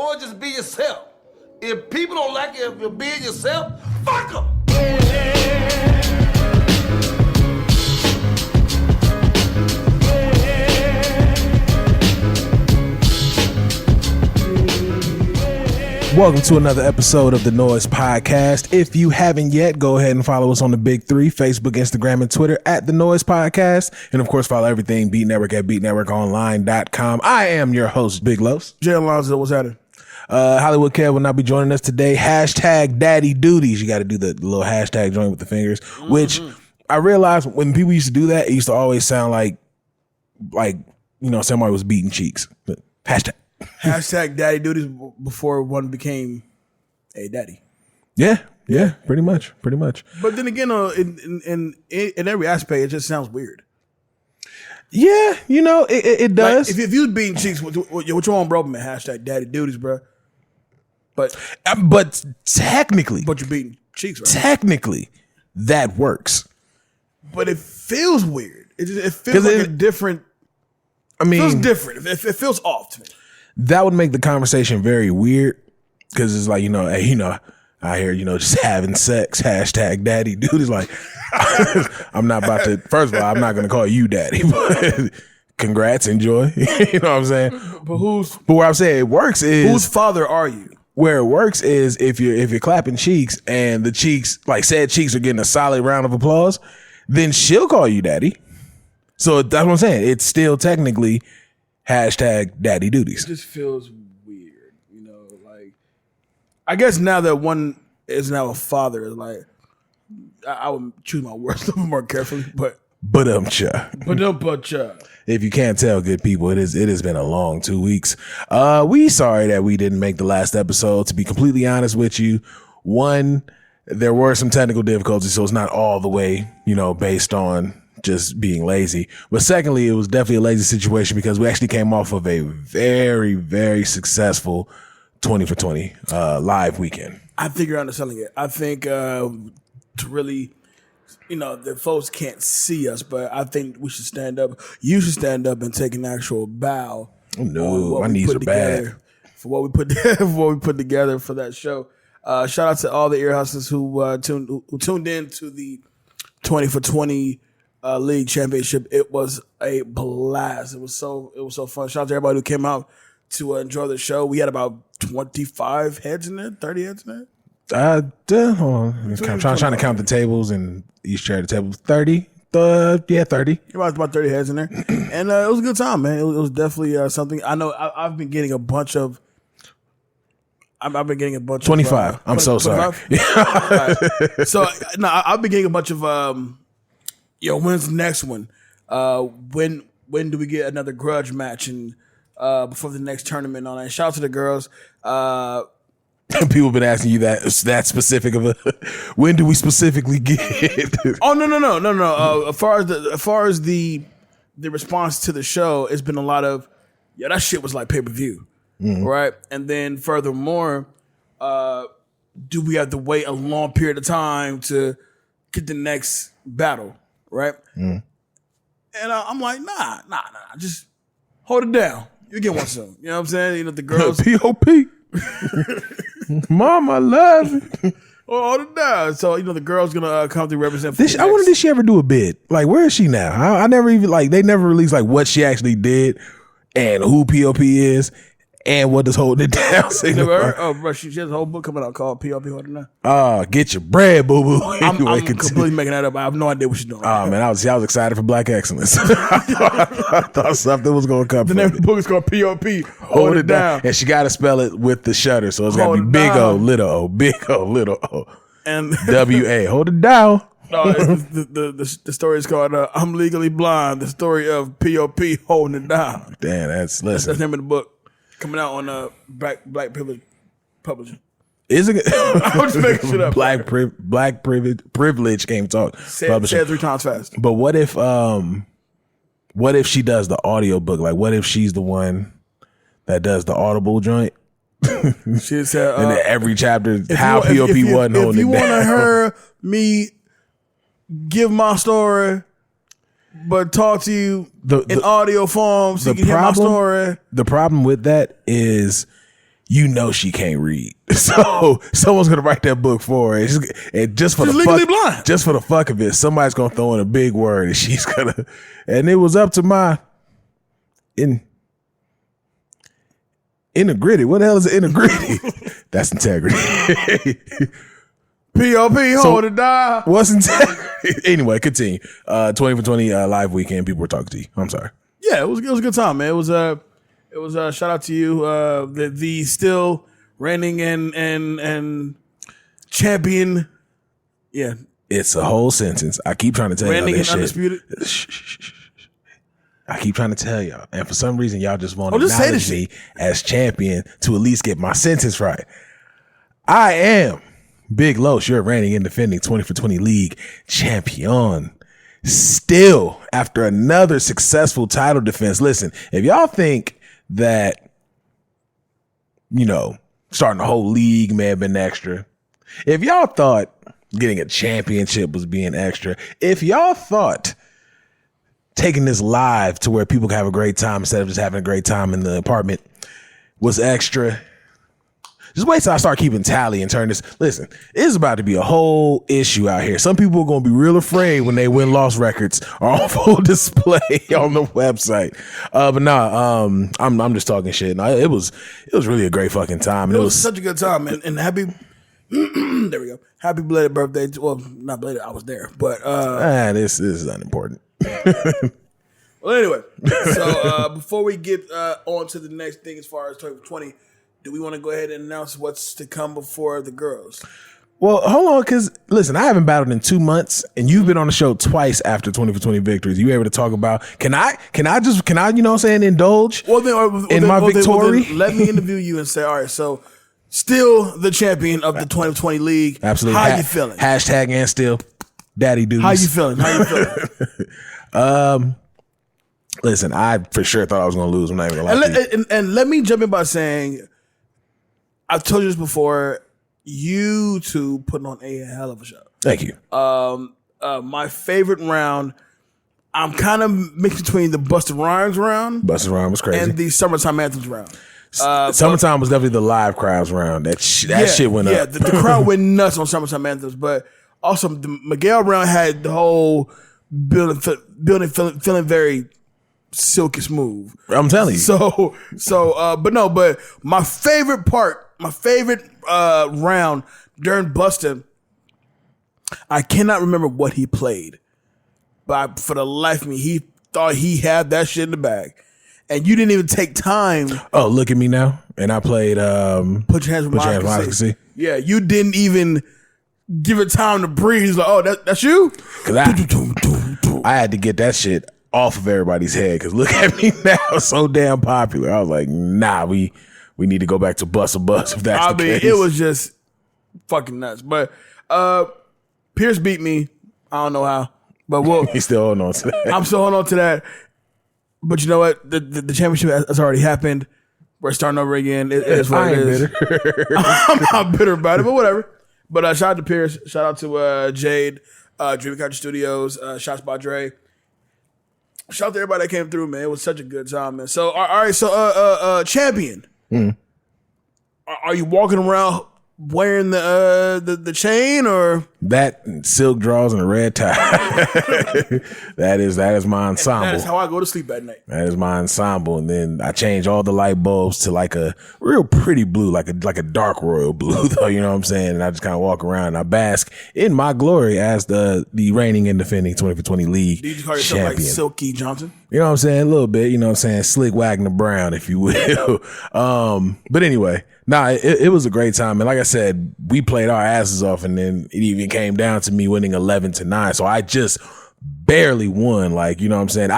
or just be yourself. If people don't like it, if you're being yourself, fuck them. Welcome to another episode of the Noize Podcast. If you haven't yet, go ahead and follow us on the big three, Facebook, Instagram, and Twitter at the Noize Podcast. And of course, follow everything Beat Network at beatnetworkonline.com. I am your host, Big Los. Jay Alonzo, what's happening? Hollywood Kev will not be joining us today. Hashtag Daddy Duties. You got to do the little hashtag join with the fingers, which I realized when people used to do that, it used to always sound like, somebody was beating cheeks. Hashtag. Hashtag Daddy Duties before one became a daddy. Yeah, pretty much. But then again, in every aspect, it just sounds weird. Yeah, it does. Like, if you was beating cheeks, what you on, bro? Man, hashtag Daddy Duties, bro. But technically, you're beating cheeks, right? Technically, that works. But it feels weird. It feels like a different. I mean, it feels different. It feels off to me. That would make the conversation very weird because it's like, I hear, just having sex, hashtag Daddy Dude is like, I'm not about to, first of all, I'm not going to call you daddy, but congrats, enjoy. You know what I'm saying? But where I'm saying it works is. Whose father are you? Where it works is if you're clapping cheeks and the cheeks, like said cheeks are getting a solid round of applause, then she'll call you daddy. So that's what I'm saying. It's still technically hashtag Daddy Duties. It just feels weird, like I guess now that one is now a father, like I would choose my words a little more carefully, but if you can't tell, good people, it has been a long 2 weeks. We sorry that we didn't make the last episode. To be completely honest with you, one, there were some technical difficulties, so it's not all the way, based on just being lazy. But secondly, it was definitely a lazy situation because we actually came off of a very, very successful 20 for 20 live weekend. I think you're underselling it. I think to really, the folks can't see us, but I think we should stand up. You should stand up and take an actual bow. Oh no, my knees are bad. For what we put together for that show. Shout out to all the ear hustlers who tuned in to the 20 for 20 league championship. It was a blast. It was so fun. Shout out to everybody who came out to enjoy the show. We had about 25 heads in there, 30 heads in there. I'm trying to count the tables and each chair at the table. 30. 30. About 30 heads in there. And it was a good time, man. It was definitely something. I know I've been getting a bunch of 25. I'm so sorry. Right. So no, I've been getting a bunch of when's the next one? When do we get another grudge match and before the next tournament on that? Shout out to the girls. People have been asking you that specific of a when do we specifically get? Oh no. As far as the response to the show, it's been a lot of that shit was like pay-per-view. Mm-hmm. Right? And then furthermore, do we have to wait a long period of time to get the next battle? Right? Mm. And I'm like, nah, just hold it down. You get one soon. You know what I'm saying? The girls. P.O.P. Mama love it. Hold it down. So, the girl's going to come to represent. I wonder, did she ever do a bid? Like, where is she now? I never even, they never released, what she actually did and who P.O.P. is. And what does holding it down signify? Oh, bro, she has a whole book coming out called P.O.P. Holding It Down. Get your bread, boo boo. I'm completely making that up. I have no idea what she's doing. Man, I was excited for Black Excellence. I thought something was going to come. The name of the book is called P.O.P. Hold It Down. And she got to spell it with the shutter, so it's got to be big O, little O, big O, little O, and W.A. Hold it down. No, the story is called I'm Legally Blind, the story of P.O.P. Holding It Down. Damn, that's the name of the book. Coming out on Black Privilege Publishing. Is it? I'm just making shit up. Black Privilege Game Talk. Say it 3 times fast. But what if she does the audio book? Like, what if she's the one that does the Audible joint? She said, and then every chapter, how P.O.P. wasn't holding it down. If you want to hear me give my story, but talk to you in audio form so you can hear my story. The problem with that is you know she can't read. So someone's gonna write that book for her. And just for She's the legally fuck, blind. just for the fuck of it, somebody's gonna throw in a big word and she's gonna. And it was up to my integrity. What the hell is integrity? That's integrity. P.O.P. hold it down. What's integrity? Anyway, continue. 20 for 20 live weekend. People were talking to you. I'm sorry. Yeah, it was a good time, man. It was shout out to you, the still reigning and champion. Yeah, it's a whole sentence. I keep trying to tell y'all reigning this and shit. undisputed. I keep trying to tell y'all, and for some reason, y'all just want to just say acknowledge this me as champion to at least get my sentence right. I am Big Los, your reigning and defending 20 for 20 league champion. Still, after another successful title defense. Listen, if y'all think that, starting the whole league may have been extra, if y'all thought getting a championship was being extra, if y'all thought taking this live to where people can have a great time instead of just having a great time in the apartment was extra, just wait till I start keeping tally and turn this. Listen, it's about to be a whole issue out here. Some people are going to be real afraid when they win-loss records are on full display on the website. But nah, I'm just talking shit. No, it was really a great fucking time. It was such a good time, and happy. There we go. Happy belated birthday. Well, not belated. I was there, but this is unimportant. Well, anyway, so before we get on to the next thing as far as 2020, do we want to go ahead and announce what's to come before the girls? Well, hold on, because listen, I haven't battled in 2 months, and you've been on the show twice after 20 for 20 victories. You able to talk about? Can I? You know what I'm saying? Indulge in my victory. Let me interview you and say, all right, so still the champion of the 2020 league. Absolutely. How you feeling? Hashtag and still daddy dudes. How you feeling? Listen, I for sure thought I was going to lose. I'm not even going to lie to you. And let me jump in by saying, I've told you this before. You two putting on a hell of a show. Thank you. My favorite round, I'm kind of mixed between the Busta Rhymes round. Busta Rhymes was crazy. And the Summertime Anthems round. Summertime was definitely the live crowds round. That shit went up. Yeah, the crowd went nuts on Summertime Anthems. But also, the Miguel round had the whole building feeling very silky smooth. I'm telling you. But my favorite round during Busta, I cannot remember what he played, but for the life of me, he thought he had that shit in the bag, and you didn't even take time. Oh, look at me now, and I played Put Your Hands Where My Eyes Can See. Yeah, you didn't even give it time to breathe. He's like, oh, that's you? Because I had to get that shit off of everybody's head, because look at me now, so damn popular. I was like, nah, we need to go back to Bust a Bus if that's the case. It was just fucking nuts. But Pierce beat me. I don't know how, but he's still holding on to that. I'm still holding on to that. But you know what? The championship has already happened. We're starting over again. It is what it is. Bitter. I'm not bitter about it, but whatever. But shout out to Pierce. Shout out to Jade, Dream Catcher Studios. Shots by Dre. Shout out to everybody that came through, man. It was such a good time, man. So, all right. So, champion. Are you walking around wearing the chain or that silk drawers and a red tie? that is my ensemble. That is how I go to sleep at night. That is my ensemble, and then I change all the light bulbs to like a real pretty blue, like a dark royal blue, though. You know what I'm saying? And I just kind of walk around and I bask in my glory as the reigning and defending 20 for 20 league Do you call yourself champion. like Silky Johnson? You know what I'm saying? A little bit, you know what I'm saying? Slick Wagner Brown, if you will. But anyway, it was a great time. And like I said, we played our asses off, and then it even came down to me winning 11-9. So I just barely won. Like, you know what I'm saying?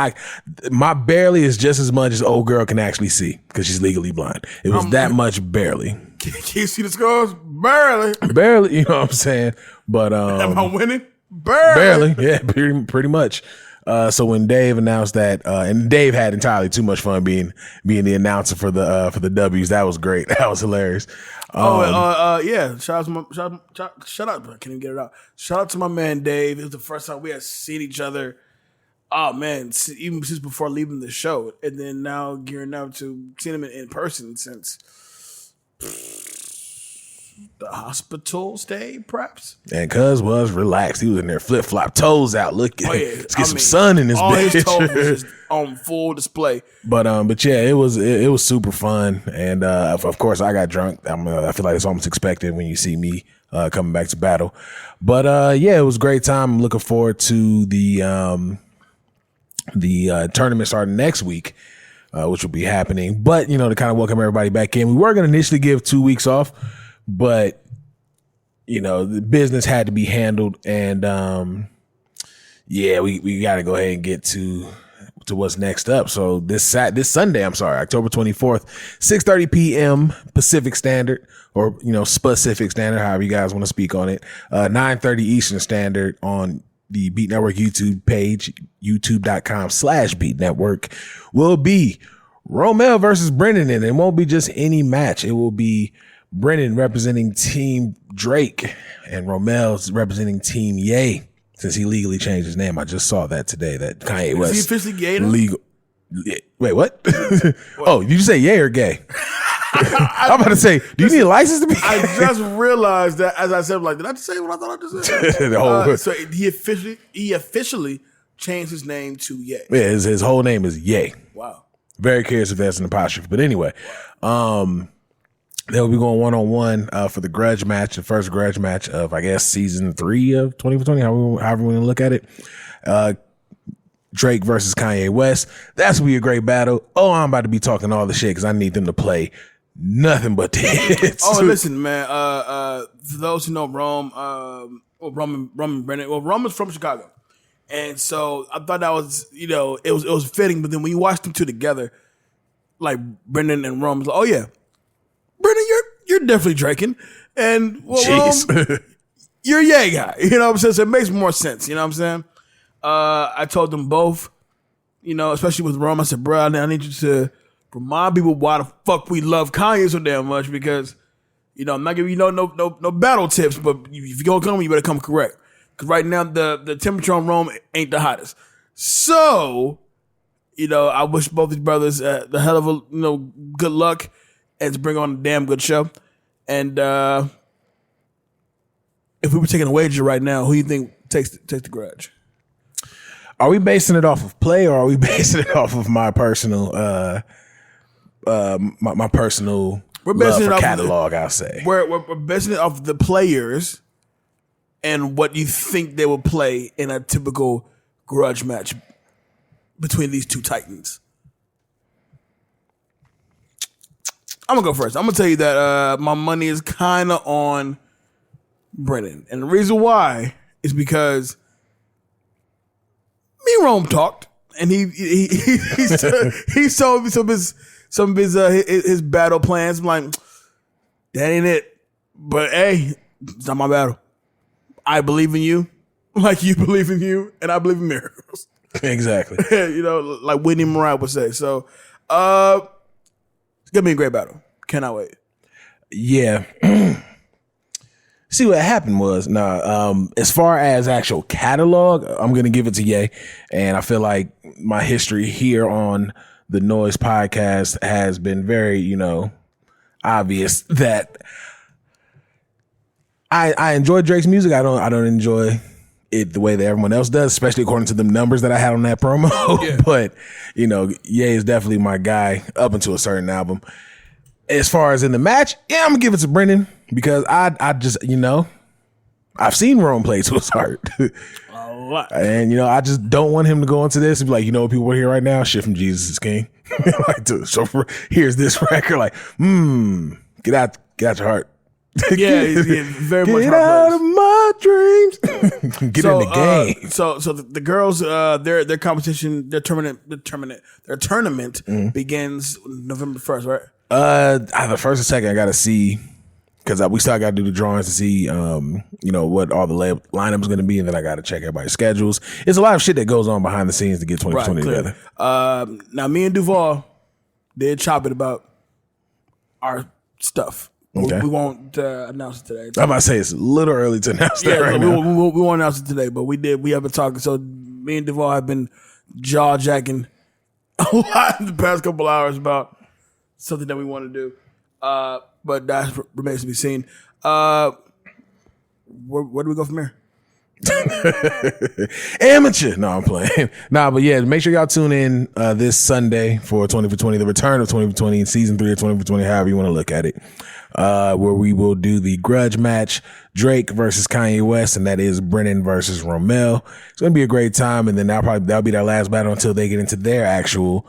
My barely is just as much as old girl can actually see, because she's legally blind. It was that much barely. Can you see the scores? Barely. Barely, you know what I'm saying? But am I winning? Barely. Yeah, pretty much. So when Dave announced that, and Dave had entirely too much fun being the announcer for the W's. That was great. That was hilarious. Yeah. Shout out. I can't even get it out. Shout out to my man Dave. It was the first time we had seen each other. Oh man, even since before leaving the show, and then now gearing up to seeing him in person since the hospital stay, perhaps. And Cuz was relaxed. He was in there flip flop, toes out, looking. Let's get some mean, sun in this all bitch. his toes was just on full display. But yeah, it was super fun, and of course I got drunk. I feel like it's almost expected when you see me coming back to battle. But yeah, it was a great time. I'm looking forward to the tournament starting next week, which will be happening. But to kind of welcome everybody back in, we were going to initially give 2 weeks off, but the business had to be handled, and yeah, we got to go ahead and get to what's next up. So this Sunday, October 24th, 6:30 p.m. Pacific Standard, or Specific Standard, however you guys want to speak on it. 9:30 Eastern Standard on the Beat Network YouTube page, youtube.com/Beat Network, will be Romel versus Brennan, and it won't be just any match. It will be Brennan representing Team Drake and Romel's representing Team Ye, since he legally changed his name. I just saw that today, that Kanye West. Is he officially gay now? Legal. Wait, what? Oh, did you say yay or gay? I'm about to say, do you need a license to be gay? I just realized that as I said, did I just say what I thought I just said? So he officially changed his name to Ye. Yeah, his whole name is Ye. Wow. Very curious if that's an apostrophe. But anyway, they'll be going 1-on-1 for the grudge match, the first grudge match of, I guess, season 3 of 2020, however we want to look at it. Drake versus Kanye West. That's going to be a great battle. Oh, I'm about to be talking all the shit because I need them to play nothing but the hits. Oh, listen, man. For those who know Rome and Brennan, Rome is from Chicago. And so I thought that was, it was fitting. But then when you watch them two together, like Brendan and Rome, was like, oh yeah, Brendan, you're definitely Draken, and Rome, you're a Ye guy. You know what I'm saying? So it makes more sense. You know what I'm saying? I told them both, especially with Rome, I said, bro, I need you to remind people why the fuck we love Kanye so damn much, because I'm not giving you no battle tips, but if you're gonna come, you better come correct. Because right now, the temperature on Rome ain't the hottest. So, I wish both these brothers the hell of a, good luck and to bring on a damn good show. And if we were taking a wager right now, who do you think takes the grudge? Are we basing it off of play, or are we basing it off of my personal, my personal love for catalog, I'll say? We're basing it off the players and what you think they will play in a typical grudge match between these two titans. I'm going to go first. I'm going to tell you that my money is kind of on Brennan. And the reason why is because me and Rome talked, and he showed me some of his battle plans. I'm like, that ain't it. But hey, it's not my battle. I believe in you, like you believe in you, and I believe in miracles. Exactly. Like Whitney Mariah would say. So, it's gonna be a great battle. Cannot wait. Yeah. See, what happened was, as far as actual catalog, I'm gonna give it to Ye, and I feel like my history here on the Noize podcast has been very, obvious that I enjoy Drake's music. I don't enjoy it the way that everyone else does, especially according to the numbers that I had on that promo. Yeah. But Ye is definitely my guy up until a certain album. As far as in the match, yeah, I'm gonna give it to Brendan, because I just I've seen Rome play to his heart. A lot. And I just don't want him to go into this and be like, what people are here right now, shit from Jesus is King. Here's this record, like, get out your heart. Yeah, very much. Get out of my dreams. Get in the game. So the girls, their competition, their tournament begins November 1st, right? Either first or second, I gotta see, because we still gotta do the drawings to see, what all the lineup is gonna be, and then I gotta check everybody's schedules. It's a lot of shit that goes on behind the scenes to get 2020 together. Now, me and Duval did chop it about our stuff. Okay. We won't announce it today. I'm about to say it's a little early to announce that right now. We won't announce it today, but we have been talking. So me and Duval have been jaw jacking a lot in the past couple hours about something that we want to do. but that remains to be seen. Where do we go from here? Amateur. No, I'm playing. Nah, but yeah, make sure y'all tune in this Sunday for 20 for 20, the return of 20 for 20, season 3 of 20 for 20, however you want to look at it. Where we will do the grudge match, Drake versus Kanye West, and that is Brennan versus Romel. It's gonna be a great time, and then that'll be their last battle until they get into their actual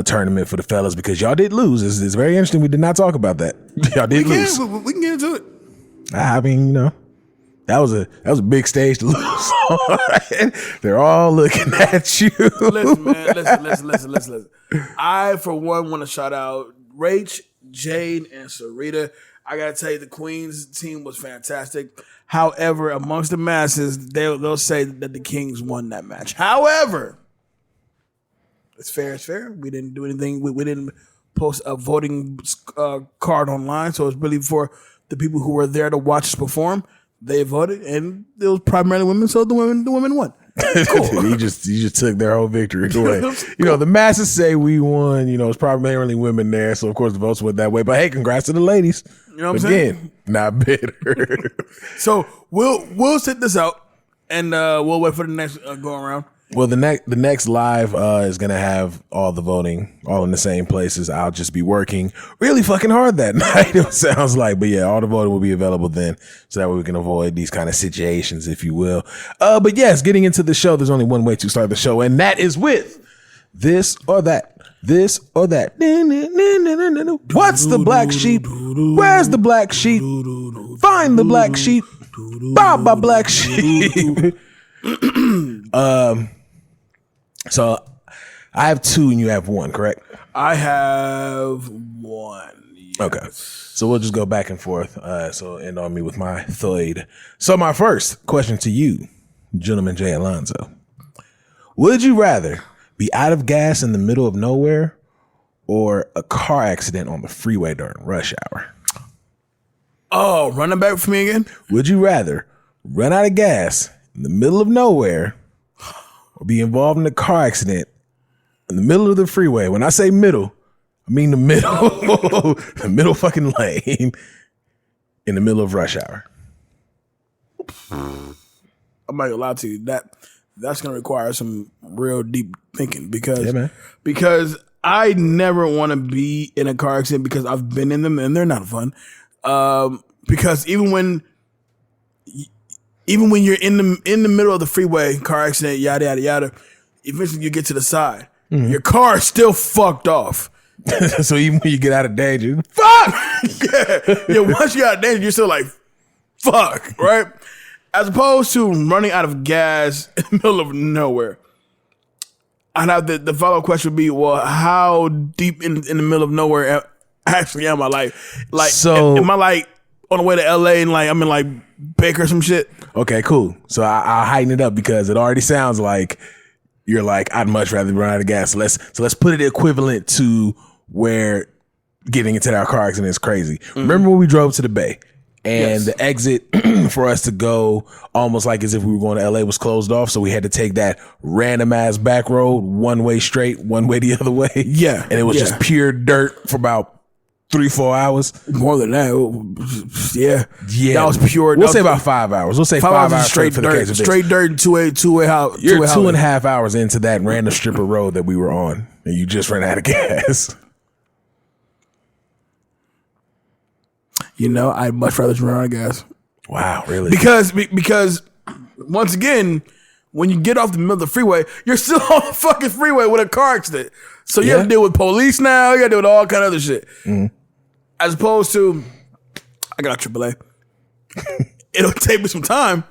tournament for the fellas, because y'all did lose. It's very interesting. We did not talk about that. Y'all did lose. We can get into it. I mean, you know, that was a big stage to lose on. They're all looking at you. Listen, man. Listen. I, for one, want to shout out Rach, Jade, and Sarita. I gotta tell you, the Queens team was fantastic. However, amongst the masses, they'll say that the Kings won that match. However, it's fair. It's fair. We didn't do anything. We didn't post a voting card online, so it's really for the people who were there to watch us perform. They voted, and it was primarily women, so the women won. Cool. you just took their whole victory away. You know, the masses say we won. You know, it's primarily women there, so of course the votes went that way. But hey, congrats to the ladies. You know what I'm saying? Again, not bitter. So we'll sit this out, and we'll wait for the next go around. Well, the next live is gonna have all the voting all in the same places. I'll just be working really fucking hard that night. It sounds like, but yeah, all the voting will be available then, so that way we can avoid these kind of situations, if you will. But yes, getting into the show, there's only one way to start the show, and that is with this or that. This or that. What's the black sheep? Where's the black sheep? Find the black sheep. Baba black sheep. So I have 2 and you have 1, correct? I have 1. Yes. Okay. So we'll just go back and forth. So end on me with my third. So my first question to you, gentleman Jay Alonzo. Would you rather be out of gas in the middle of nowhere or a car accident on the freeway during rush hour? Oh, run it back for me again? Would you rather run out of gas in the middle of nowhere or be involved in a car accident in the middle of the freeway? When I say middle, I mean the middle, the middle fucking lane in the middle of rush hour. I'm not gonna lie to you. That's gonna require some real deep thinking because I never want to be in a car accident because I've been in them and they're not fun. Because even when you're in the middle of the freeway, car accident, yada yada yada, eventually you get to the side. Mm-hmm. Your car is still fucked off. So even when you get out of danger, fuck! yeah, once you get out of danger, you're still like, fuck, right? As opposed to running out of gas in the middle of nowhere. And now the follow-up question would be, well, how deep in the middle of nowhere actually am I? Like, so am I like on the way to LA and like I'm in like Baker or some shit? Okay, cool. So I'll heighten it up because it already sounds like you're like, I'd much rather run out of gas. So let's put it equivalent to where getting into that car accident is crazy. Mm-hmm. Remember when we drove to the Bay and the exit for us to go almost like as if we were going to LA was closed off. So we had to take that random ass back road, one way straight, one way the other way. Yeah. And it was just pure dirt for about 3-4 hours. More than that. Yeah. That was pure. We'll say about 5 hours. We'll say 5 hours straight for the case of this. Straight dirt and two-way house. You're 2.5 hours into that random strip of road that we were on and you just ran out of gas. You know, I'd much rather run out of gas. Wow, really? Because once again, when you get off the middle of the freeway, you're still on the fucking freeway with a car accident. So you have to deal with police now. You got to deal with all kind of other shit. Mm-hmm. As opposed to, I got AAA. It'll take me some time,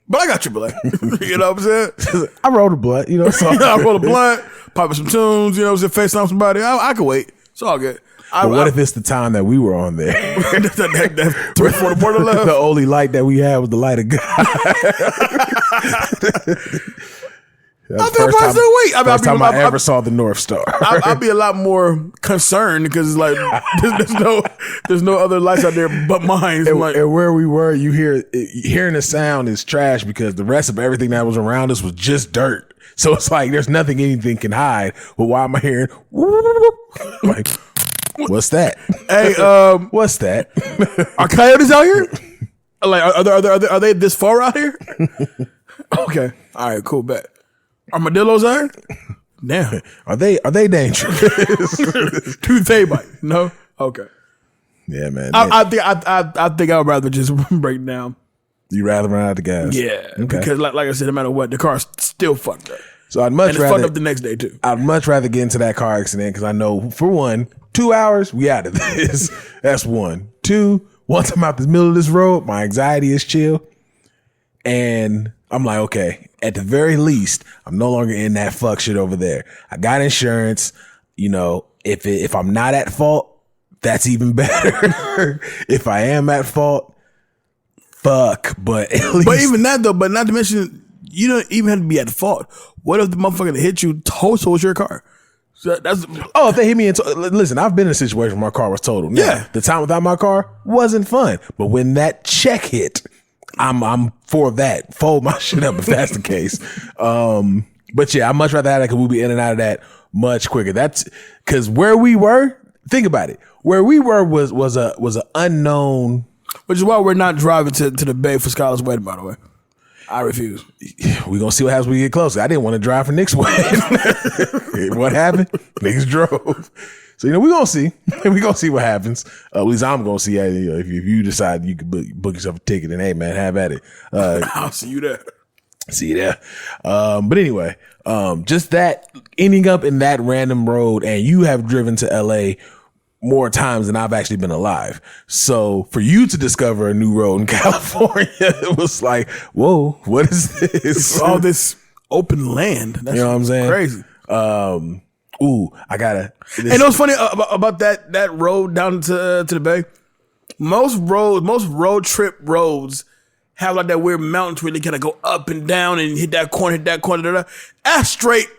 but I got AAA. You know what I'm saying? I rolled a blunt, you know. So I rolled a blunt, popping some tunes, you know what I'm saying, FaceTime somebody. I can wait. It's all good. But what if it's the time that we were on there? that 3-4 border left. The only light that we had was the light of God. First time I ever saw the North Star. I'd be a lot more concerned because it's like there's no other lights out there but mine. And where we were, hearing the sound is trash because the rest of everything that was around us was just dirt. So it's like there's nothing anything can hide. But why am I hearing like What's that? Hey, What's that? are coyotes out here? Like, are they this far out here? Okay, all right, cool, bet. Armadillos out here? Damn, Are they dangerous? do they bite? No, okay. Yeah, man. I think I'd rather just break down. You rather run out the gas? Yeah, Okay. because like I said, no matter what, the car's still fucked up. So I'd much And it's rather fucked up the next day too. I'd much rather get into that car accident because I know, for one, 2 hours, we out of this. That's one. Two, once I'm out the middle of this road, my anxiety is chill. And I'm like, okay, at the very least, I'm no longer in that fuck shit over there. I got insurance. You know, if I'm not at fault, that's even better. If I am at fault, fuck. But at least, But even that though, but not to mention, you don't even have to be at fault. What if the motherfucker that hit you totaled your car? So that's oh, if they hit me listen, I've been in a situation where my car was totaled. Now, Yeah. the time without my car wasn't fun. But when that check hit, I'm for that. Fold my shit up if that's the case. But yeah, I'd much rather have that because we'll be in and out of that much quicker. That's because where we were, think about it. Where we were was an unknown. which is why we're not driving to the Bay for Skylar's wedding, by the way. I refuse. We're gonna see what happens when we get closer. I didn't want to drive for Nick's wedding. What happened? Niggas drove. So, we're gonna see. We're gonna see what happens. At least I'm gonna see. If you decide you could book yourself a ticket, then hey man, have at it. I'll see you there. See you there. But anyway, just that ending up in that random road, and you have driven to LA more times than I've actually been alive. So for you to discover a new road in California, it was like, whoa, what is this? It's all this open land. That's You know what I'm saying? Crazy. I gotta. And it was funny about that road down to the Bay. Most road trip roads have like that weird mountains where they kind of go up and down and hit that corner. As straight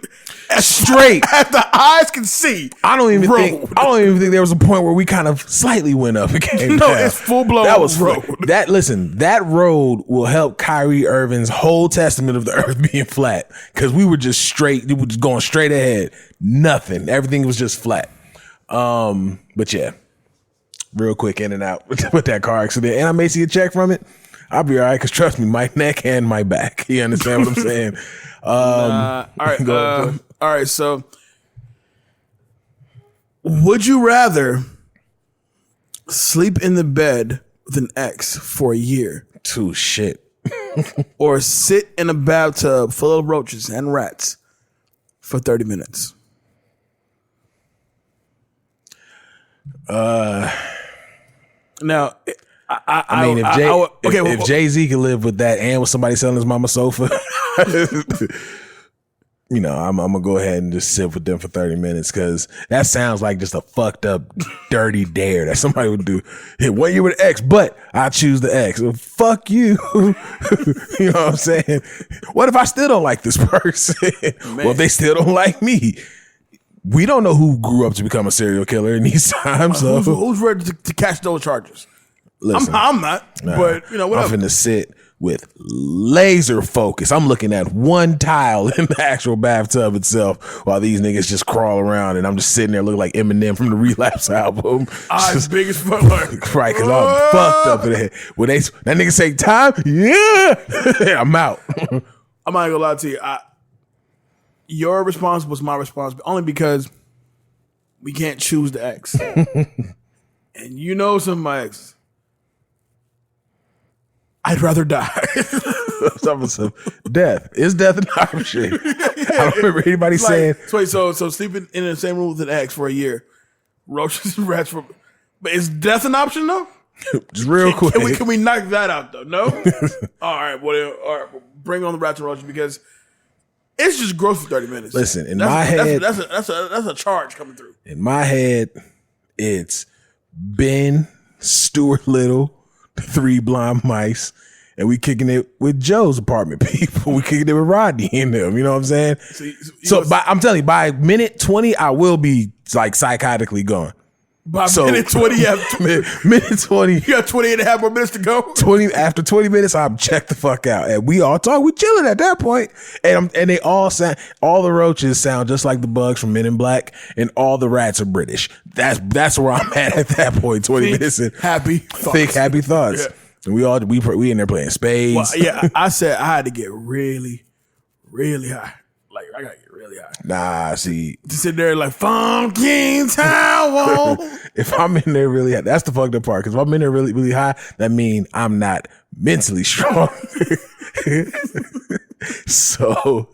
as the eyes can see. I don't even think there was a point where we kind of slightly went up and came No, down. it's full-blown That was road. That road will help Kyrie Irving's whole testament of the earth being flat, because we were just straight. We were just going straight ahead. Nothing. Everything was just flat. But yeah, real quick in and out with that car accident, and I may see a check from it. I'll be all right, because trust me, my neck and my back. You understand what I'm saying? All right. All right. So, would you rather sleep in the bed with an ex for a year, Too shit. or sit in a bathtub full of roaches and rats for 30 minutes? Now, I mean, if Jay-Z can live with that and with somebody selling his mama sofa, I'm gonna go ahead and just sit with them for 30 minutes, because that sounds like just a fucked up, dirty dare that somebody would do. Hey, 1 year with an ex, but I choose the ex. Well, fuck you. You know what I'm saying? What if I still don't like this person? Well, if they still don't like me? We don't know who grew up to become a serial killer in these times. So who's ready to catch those charges? listen, I'm not, but whatever. I'm finna sit with laser focus. I'm looking at one tile in the actual bathtub itself while these niggas just crawl around, and I'm just sitting there looking like Eminem from the Relapse album. Eyes big as fuck, like, right, because I'm fucked up in the head. When that nigga say time, yeah, I'm out. I'm not gonna lie to you. Your response was my response, but only because we can't choose the ex. And you know some of my exes. I'd rather die. Death. Is death an option? I don't remember anybody saying. So sleeping in the same room with an ex for a year, roaches and rats but is death an option though? Just real quick. Can we knock that out though? No? All right, well, bring on the rats and roaches, because it's just growth for 30 minutes. Listen, in my head, that's a charge coming through. In my head, it's Ben, Stuart Little, the 3 blind mice, and we kicking it with Joe's apartment people. We kicking it with Rodney and them. You know what I'm saying? I'm telling you, by minute 20, I will be like psychotically gone. By minute 20, you have minute 20. You got 20 and a half more minutes to go. 20 after 20 minutes, I'm checked the fuck out, and we all talk. We chilling at that point, and they all sound. All the roaches sound just like the bugs from Men in Black, and all the rats are British. That's where I'm at that point. 20 minutes in, happy thoughts. think happy thoughts. Yeah. And we in there playing spades. Well, yeah, I said I had to get really, really high. Like I gotta get really high. Nah, see, To sit there like funky town. if I'm in there really high, that's the fucked up part. Because if I'm in there really, really high, that means I'm not mentally strong. So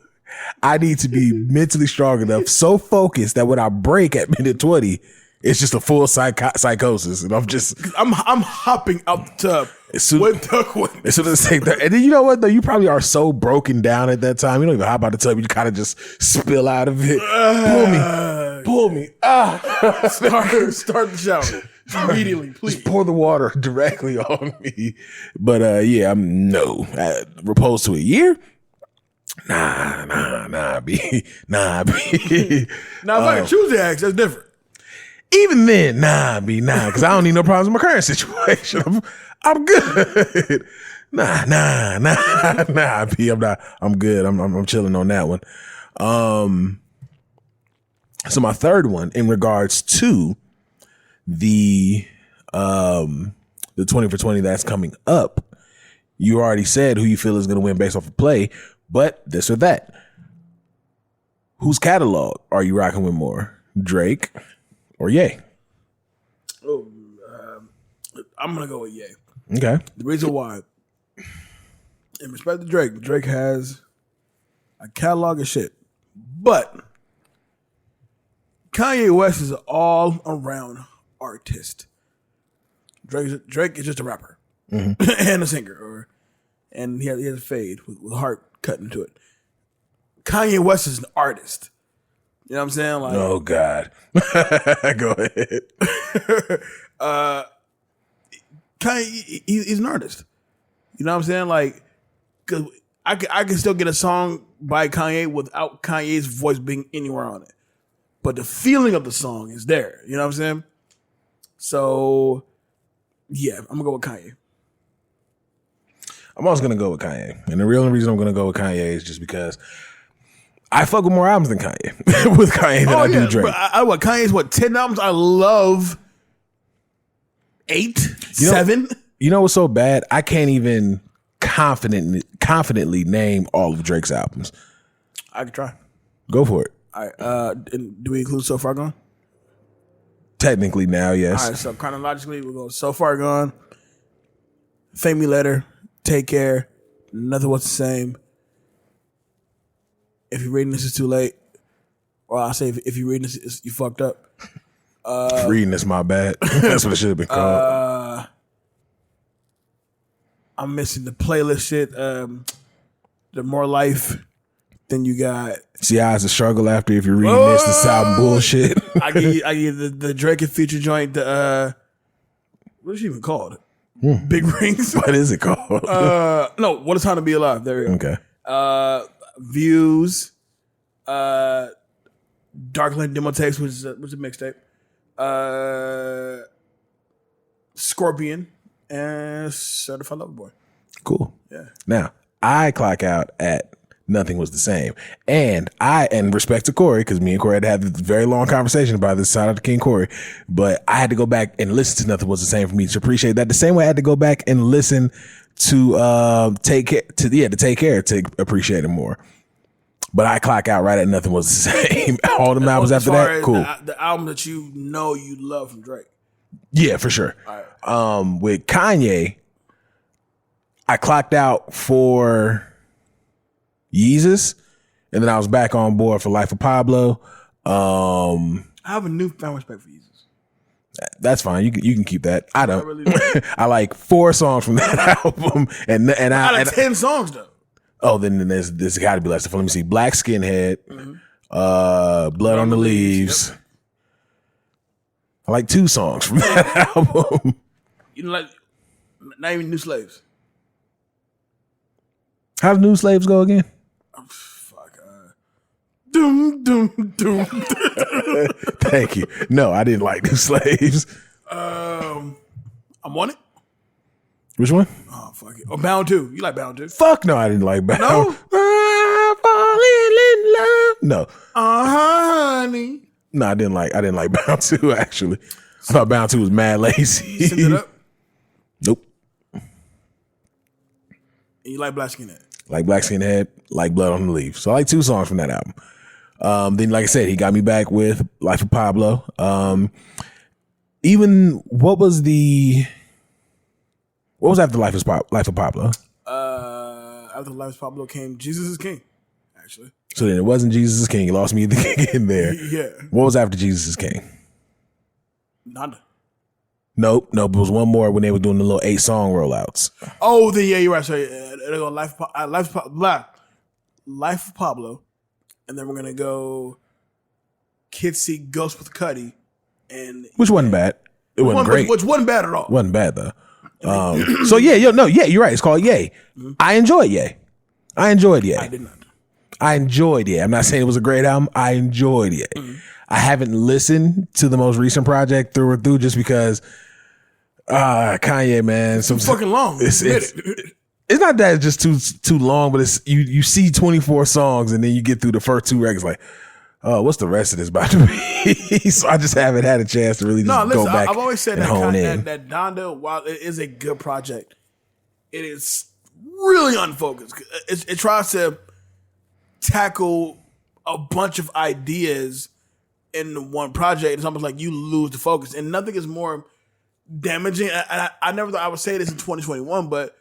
I need to be mentally strong enough, so focused that when I break at minute 20, it's just a full psychosis, and I'm hopping out the tub as soon with the as soon as I take that. And then you know what though, you probably are so broken down at that time, you don't even hop out the tub. You kind of just spill out of it. Pull me. Start the shower immediately, please. Just pour the water directly on me. But yeah, I'm Repost to a year. Nah, B. Now if I can choose the act, that's different. Even then, because I don't need no problems with my current situation. I'm good. Nah, B. I'm good. I'm chilling on that one. So my third one in regards to the 20 for 20 that's coming up, you already said who you feel is going to win based off of play, but this or that. Whose catalog are you rocking with more, Drake or Ye? Oh, I'm gonna go with Ye. Okay. The reason why, in respect to Drake has a catalog of shit, but Kanye West is an all-around artist. Drake is just a rapper and a singer, and he has a fade with heart cut into it. Kanye West is an artist. You know what I'm saying? Like, oh God. Go ahead. Kanye, he's an artist. You know what I'm saying? Like, cause I can still get a song by Kanye without Kanye's voice being anywhere on it, but the feeling of the song is there. You know what I'm saying? So, yeah, I'm gonna go with Kanye. I'm also gonna go with Kanye, and the real reason I'm gonna go with Kanye is just because I fuck with more albums than Kanye with Kanye than I do Drake. But Kanye's 10 albums? I love 8, 7. You know what's so bad? I can't even confidently name all of Drake's albums. I can try. Go for it. All right. Do we include So Far Gone? Technically now, yes. All right. So chronologically, we'll go So Far Gone, Thank Me Later, Take Care, Nothing Was the Same. If you're reading this, it's too late. Or I'll say if you're reading this, you fucked up. Reading this, my bad. That's what it should have been called. I'm missing the playlist shit. The More Life. Then you got. See, I has a struggle after if you're reading this album bullshit. I give you the Drake and Future joint. What is she even called? Big Rings. What is it called? No, What a Time to Be Alive. There we go. Okay. Views, Darkland Demo Tapes, which is a mixtape, Scorpion, and Certified Lover Boy. Cool. Yeah. Now, I clock out at Nothing Was the Same. And respect to Corey, because me and Corey had to have this very long conversation about this. Shout out to King Corey. But I had to go back and listen to Nothing Was the Same for me to appreciate that. The same way I had to go back and listen to Take Care to appreciate it more. But I clock out right at Nothing Was the Same. All the albums after that, cool. The album that you love from Drake. Yeah, for sure. All right. With Kanye, I clocked out for Yeezus, and then I was back on board for Life of Pablo. I have a newfound respect for Yeezus. That's fine. You can keep that. I don't. I really do. I like 4 songs from that album, and Out of 10 songs though. Oh, then there's got to be less. Let me see. Black Skinhead, Blood on the Leaves. Yep. I like 2 songs from that album. You know, like not even New Slaves. How do New Slaves go again? Oh, fuck. Doom, doom, doom. Thank you. No, I didn't like New Slaves. I'm on it. Which one? Oh, fuck it. Oh, Bound 2. You like Bound 2? Fuck no, I didn't like Bound. No? I'm falling in love. No. Honey. No, I didn't like Bound 2, actually. I thought Bound 2 was mad lazy. Send it up. Nope. And you like Black Skinhead? Like Black Skinhead, like Blood on the Leaf. So I like 2 songs from that album. Then, like I said, he got me back with Life of Pablo. Even what was after Life of Pablo? After Life of Pablo came Jesus is King, actually. So then it wasn't Jesus is King. You lost me at the in there. Yeah. What was after Jesus is King? Nada. Nope. It was one more when they were doing the little 8-song rollouts. Oh, yeah, you're right. Sorry. They're going Life of Pablo, and then we're gonna go Kids See Ghost with Cuddy, and Which wasn't bad. It wasn't great. Which wasn't bad at all. Wasn't bad though. So yeah, you're right. It's called Yay. I enjoyed Yay. I enjoyed Yay. I did not. I enjoyed Yay. I'm not saying it was a great album. I enjoyed Yay. I haven't listened to the most recent project through and through just because Kanye, man. It's fucking long. It's not that it's just too long, but it's you see 24 songs and then you get through the first 2 records like, oh, what's the rest of this about to be? So I just haven't had a chance to really just go back. I've always said and hone in. that Donda, while it is a good project, it is really unfocused. It tries to tackle a bunch of ideas in one project. It's almost like you lose the focus, and nothing is more damaging. I never thought I would say this in 2021, but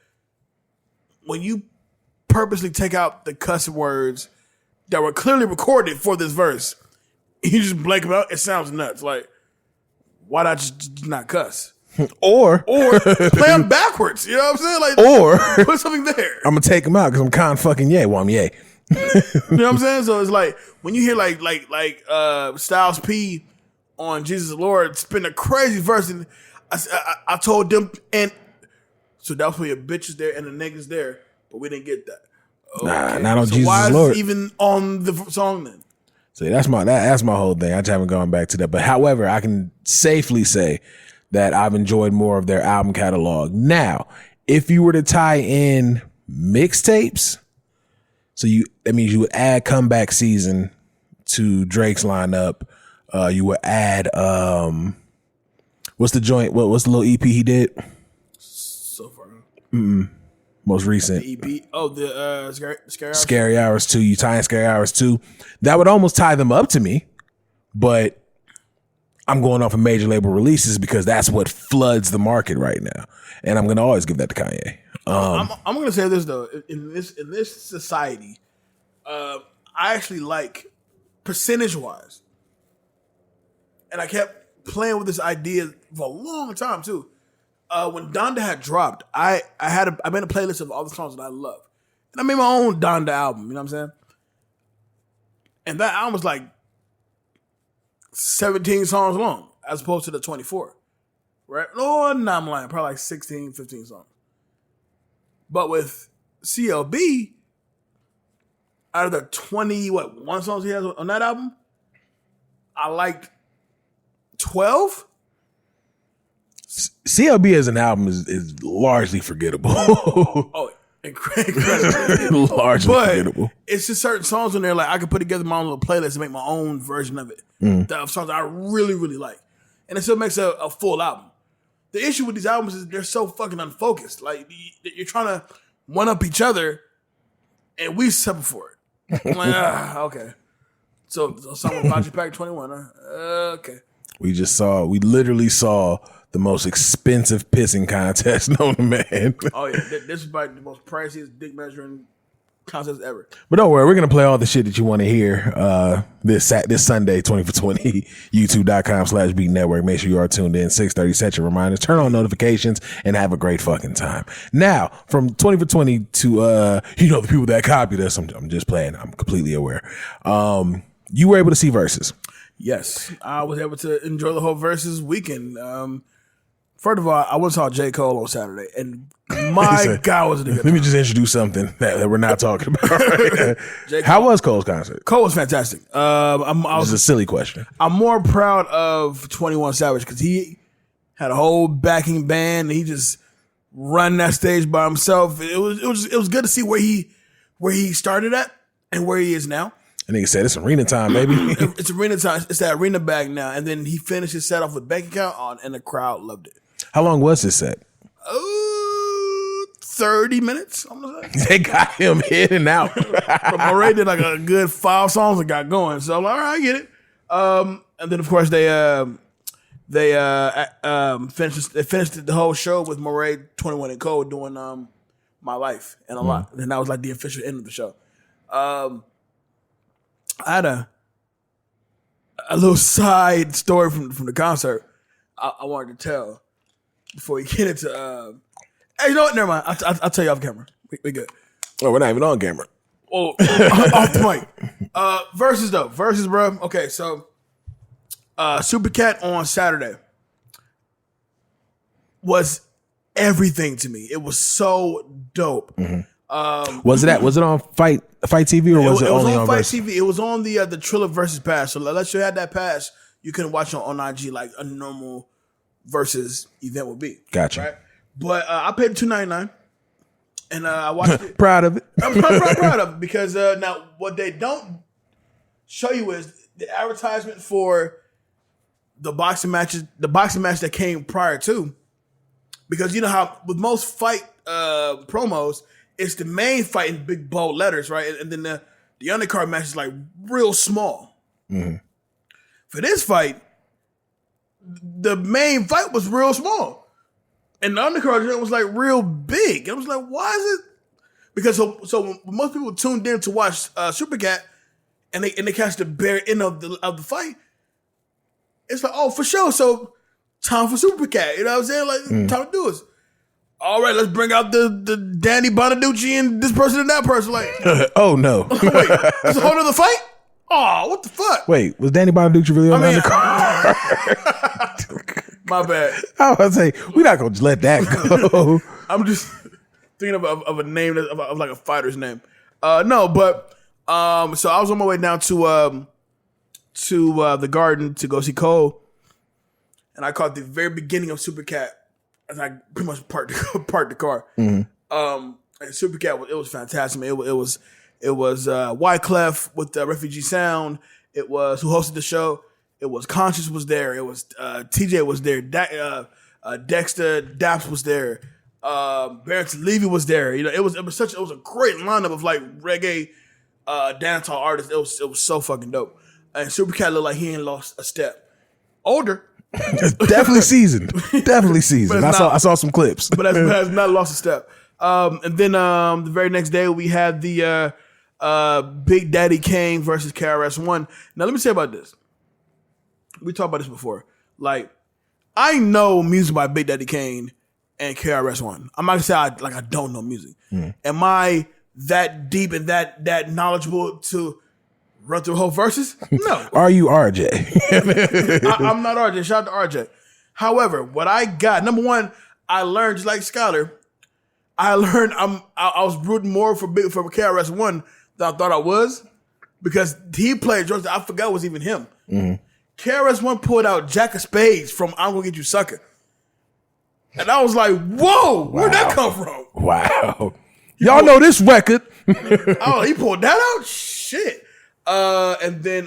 when you purposely take out the cuss words that were clearly recorded for this verse, you just blank them out, it sounds nuts. Like, why not just not cuss? Or play them backwards. You know what I'm saying? Like, or put something there. I'm gonna take them out because I'm kind of fucking Yay. Well, I'm Yay. You know what I'm saying? So it's like when you hear like Styles P on Jesus is Lord spin a crazy verse, and I told them, and so that was for your bitches there and the niggas there, but we didn't get that. Okay. Nah, not on so Jesus why is Lord. it even on the song then? See, that's my whole thing. I just haven't gone back to that. But however, I can safely say that I've enjoyed more of their album catalog. Now, if you were to tie in mixtapes, that means you would add Comeback Season to Drake's lineup. You would add what's the joint? What's the little EP he did? So far, Most recent. the EP. Oh, the Scary Hours? Scary Hours 2. You tie in Scary Hours 2. That would almost tie them up to me, but I'm going off of major label releases because that's what floods the market right now, and I'm going to always give that to Kanye. I'm going to say this though. In this society, I actually like percentage wise, and I kept playing with this idea for a long time too. When Donda had dropped, I made a playlist of all the songs that I love, and I made my own Donda album. You know what I'm saying? And that album was like 17 songs long, as opposed to the 24. Right? No, I'm lying. Probably like 16, 15 songs. But with CLB, out of the one songs he has on that album, I liked 12. CLB as an album is largely forgettable. Oh, incredible. Largely but forgettable. It's just certain songs on there, like I could put together my own little playlist and make my own version of it. The songs I really, really like. And it still makes a full album. The issue with these albums is they're so fucking unfocused. Like, you're trying to one-up each other, and we suffer for it. I'm like, okay. So someone bought you pack 21, huh? Okay. We literally saw the most expensive pissing contest known to man. Oh, yeah. This is probably the most priciest dick measuring contest ever. But don't worry, we're going to play all the shit that you want to hear this Sunday, 20 for 20, youtube.com/Beat Network. Make sure you are tuned in, 6:30, set your reminders, turn on notifications, and have a great fucking time. Now, from 20 for 20 to, the people that copied us, I'm just playing. I'm completely aware. You were able to see Versus. Yes. I was able to enjoy the whole Versus weekend. First of all, I went and saw J. Cole on Saturday, and my God, was it a good Let me time. just introduce something that we're not talking about. Right? How was Cole's concert? Cole was fantastic. This is a silly question. I'm more proud of 21 Savage because he had a whole backing band and he just run that stage by himself. It was good to see where he started at and where he is now. And nigga said it's arena time, baby. It's arena time. It's that arena bag now. And then he finished his set off with bank account on, and the crowd loved it. How long was his set? 30 minutes. I'm gonna say. They got him in and out. But Moray did like a good 5 songs and got going. So I'm like, all right, I get it. And then of course they finished the whole show with Moray, 21 and Cole doing My Life and a lot. And that was like the official end of the show. I had a little side story from the concert I wanted to tell before we get into. Hey, you know what? Never mind. I'll tell you off camera. We good. Oh, we're not even on camera. Oh, off the mic. Versus, bro. Okay, so Supercat on Saturday was everything to me. It was so dope. Was it on Fight TV or was it only on Fight Versus? TV? It was on the Triller Versus pass. So unless you had that pass, you couldn't watch it on IG like a normal Versus event would be. Gotcha. Right? But I paid $2.99 and I watched it. Proud of it. I'm proud of it because now what they don't show you is the advertisement for the boxing match that came prior to. Because you know how with most fight promos, it's the main fight in big bold letters, right? And then the undercard match is like real small. For this fight, the main fight was real small. And the undercard was like real big. I was like, why is it? Because so when most people tuned in to watch Supercat and they catch the bare end of the fight, it's like, oh, for sure. So time for Supercat. You know what I'm saying? Like, time to do this. All right, let's bring out the Danny Bonaducci and this person and that person. Like, oh no. wait, it's a whole other fight? Oh, what the fuck? Wait, was Danny Bonaducci really on the undercard? My bad. I was gonna say, we're not gonna let that go. I'm just thinking of a name of like a fighter's name. No, but so I was on my way down to the Garden to go see Cole, and I caught the very beginning of Supercat, and I pretty much parked the car. And Supercat it was fantastic. Man. It was Wyclef with the Refugee Sound. It was who hosted the show. It was Conscious was there. It was TJ was there. Dexter Daps was there. Barrington Levy was there. You know, it was a great lineup of like reggae dancehall artists. It was so fucking dope. And Supercat looked like he ain't lost a step. Older, Definitely seasoned. I saw some clips, but has not lost a step. And then the very next day we had the Big Daddy Kane versus KRS-One. Now let me say about this. We talked about this before. Like, I know music by Big Daddy Kane and KRS-One. I'm not gonna say I don't know music. Am I that deep and that knowledgeable to run through whole verses? No. Are you RJ? I'm not RJ. Shout out to RJ. However, what I got, number one, I learned just like Skyler. I learned I was rooting more for KRS-One than I thought I was because he played drugs that I forgot was even him. KRS-One pulled out Jack of Spades from I'm Gonna Get You Sucker. And I was like, whoa, where'd that come from? Wow. Y'all know this record. Oh, he pulled that out? Shit. And then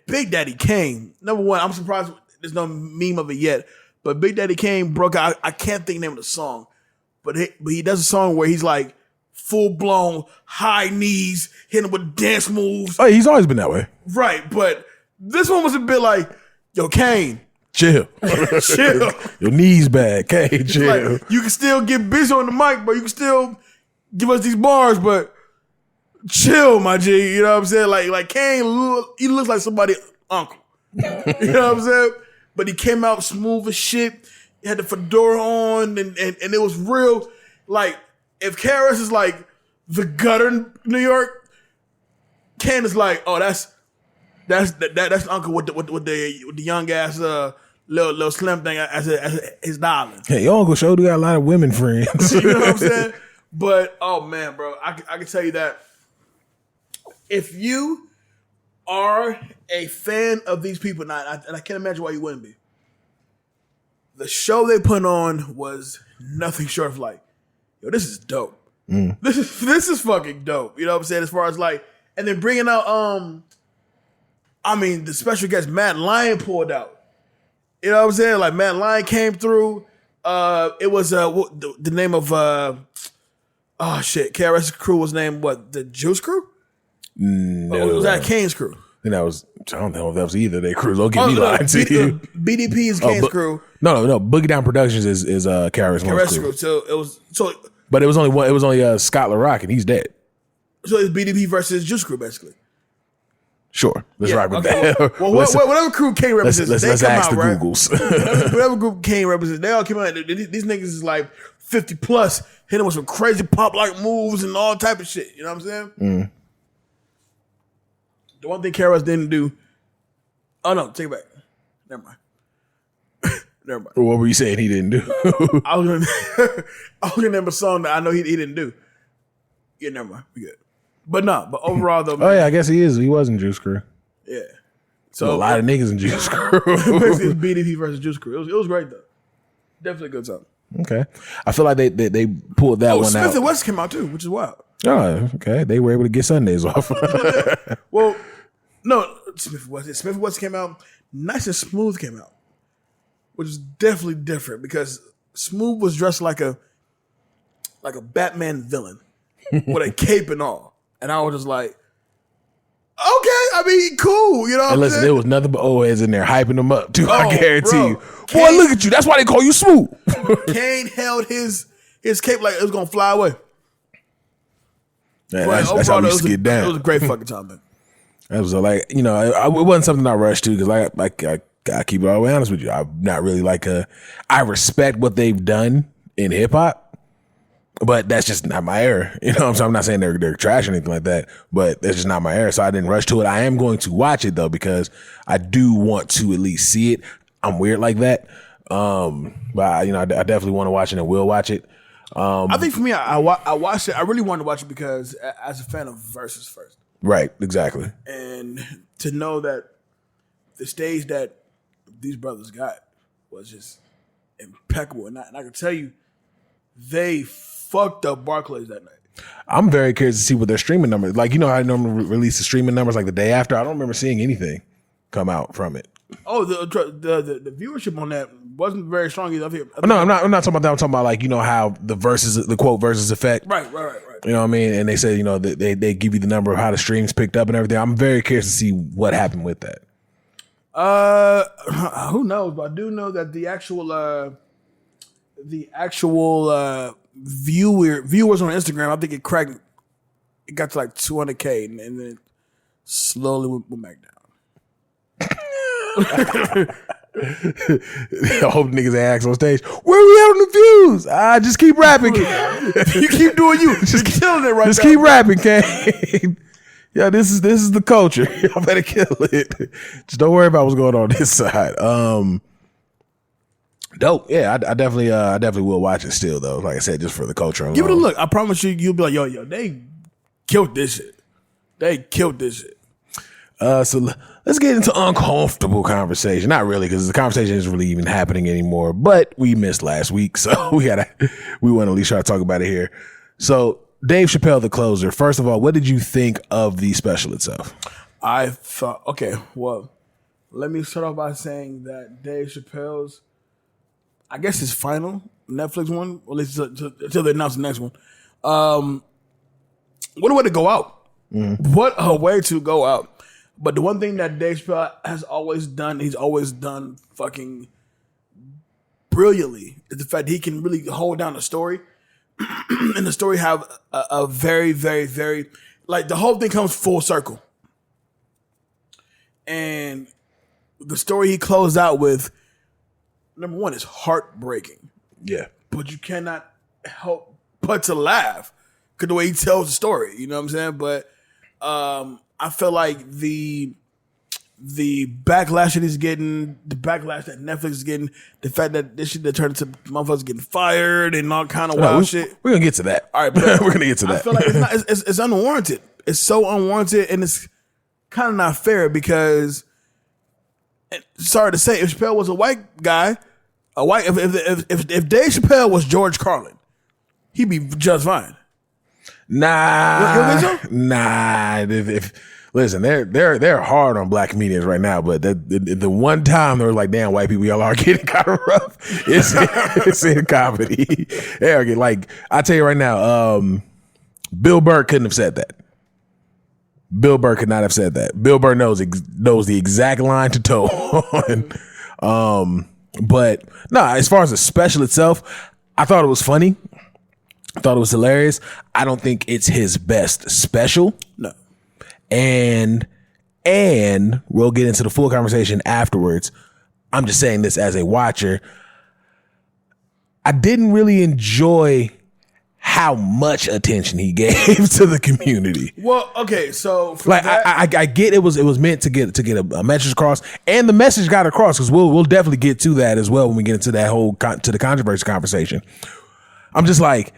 Big Daddy Kane. Number one, I'm surprised there's no meme of it yet. But Big Daddy Kane broke out. I can't think the name of the song. But he does a song where he's like full-blown high knees, hitting with dance moves. Oh, he's always been that way. Right, but this one was a bit like, yo, Kane. Chill. Chill. Your knees bad. Kane, chill. Like, you can still get busy on the mic, but you can still give us these bars, but chill, my G. You know what I'm saying? Like Kane, he looks like somebody's uncle. You know what I'm saying? But he came out smooth as shit. He had the fedora on, and it was real. Like, if KRS is like the gutter in New York, Kane is like, oh, that's uncle with the young ass little slim thing as his darling. Hey, your Uncle Show got a lot of women friends. You know what I'm saying? But oh man, bro, I can tell you that if you are a fan of these people, and I can't imagine why you wouldn't be. The show they put on was nothing short of like, yo, this is dope. This is fucking dope. You know what I'm saying? As far as like, and then bringing out, the special guest Matt Lyon pulled out. You know what I'm saying? Like Matt Lyon came through. It was the name of KRS's crew was named what? The Juice Crew? No, or was that Kane's crew? I don't know if that was either their crew. Don't get me lying to you. BDP is Kane's crew. No. Boogie Down Productions is KRS's crew. So it was but it was only one. It was only Scott LaRock, and he's dead. So it's BDP versus Juice Crew, basically. Sure, let's rock with that. Well, whatever crew Kane represents, let's come ask out, the right? Googles. whatever group Kane represents, they all came out. These niggas is like 50 plus, hitting with some crazy pop like moves and all type of shit. You know what I'm saying? The one thing KRS didn't do. Oh no, take it back. Never mind. What were you saying he didn't do? I was gonna name a song that I know he didn't do. Yeah, never mind. We good. But overall though. Oh yeah, I guess he is. He was in Juice Crew. Yeah. So a lot of niggas in Juice Crew. Basically, it's BDP versus Juice Crew. It was great though. Definitely a good time. Okay, I feel like they pulled that one Smith out. and West came out too, which is wild. Oh, okay. They were able to get Sundays off. Well, no, Smith and West came out. Nice and Smooth came out, which is definitely different because Smooth was dressed like a Batman villain with a cape and all, and I was just like, okay, cool, you know. And listen, there was nothing but old heads in there hyping them up too. I guarantee bro, you, boy, look at you. That's why they call you Smooth. Kane held his cape like it was gonna fly away. Man, that's how we used to get down. It was a great fucking time, man. That was like, it wasn't something I rushed to because I gotta keep it all the way honest with you. I'm not really I respect what they've done in hip hop, but that's just not my era. You know what I'm saying? I'm not saying they're trash or anything like that, but that's just not my era. So I didn't rush to it. I am going to watch it though because I do want to at least see it. I'm weird like that. But I definitely want to watch it and will watch it. I think for me, I watched it. I really wanted to watch it because as a fan of Versus first. Right, exactly. And to know that the stage that these brothers got was just impeccable. And I can tell you, they fucked up Barclays that night. I'm very curious to see what their streaming numbers, like, you know how I normally release the streaming numbers like the day after? I don't remember seeing anything come out from it. Oh, the viewership on that wasn't very strong either. No, I'm not talking about that. I'm talking about how the quote versus effect. Right. You know what I mean? And they said, they give you the number of how the streams picked up and everything. I'm very curious to see what happened with that. Who knows? But I do know that the actual viewers on Instagram, I think it got to like 200K and then it slowly went back down. I hope niggas ask on stage, where we at on the views? Just keep rapping. You keep doing you. Just killing it right now. Just keep rapping, Kane. Yeah, this is the culture. Y'all better kill it. Just don't worry about what's going on this side. Dope. Yeah, I definitely will watch it still though. Like I said, just for the culture alone. Give it a look. I promise you'll be like, yo, they killed this shit. They killed this shit. So let's get into uncomfortable conversation. Not really, because the conversation isn't really even happening anymore. But we missed last week, so we want to at least try to talk about it here. So Dave Chappelle, the closer. First of all, what did you think of the special itself? I thought, okay, well, let me start off by saying that Dave Chappelle's, I guess his final Netflix one, or at least until they announce the next one. What a way to go out. What a way to go out. But the one thing that Dave Chappelle has always done, he's always done fucking brilliantly, is the fact that he can really hold down a story. And the story have a very, very, very, like the whole thing comes full circle. And the story he closed out with, number one, is heartbreaking. Yeah. But you cannot help but to laugh because the way he tells the story, you know what I'm saying? But I feel like the the backlash that he's getting, the backlash that Netflix is getting, the fact that this shit that turned into motherfuckers getting fired and all kind of wild shit. We're gonna get to that. All right, but we're gonna get to that. I feel like it's unwarranted. It's so unwarranted, and it's kind of not fair because, sorry to say, if Chappelle was a white guy, if Dave Chappelle was George Carlin, he'd be just fine. Nah, you think so? Nah. Listen, they're hard on black comedians right now, but the one time they were like, damn, white people, y'all are getting kind of rough. It's in comedy. Like, I tell you right now, Bill Burr couldn't have said that. Bill Burr could not have said that. Bill Burr knows the exact line to toe on. But no, as far as the special itself, I thought it was funny. I thought it was hilarious. I don't think it's his best special. No. And we'll get into the full conversation afterwards. I'm just saying this as a watcher. I didn't really enjoy how much attention he gave to the community. Well, okay, so like I get it was meant to get a message across, and the message got across because we'll definitely get to that as well when we get into that whole to the controversy conversation. I'm just like,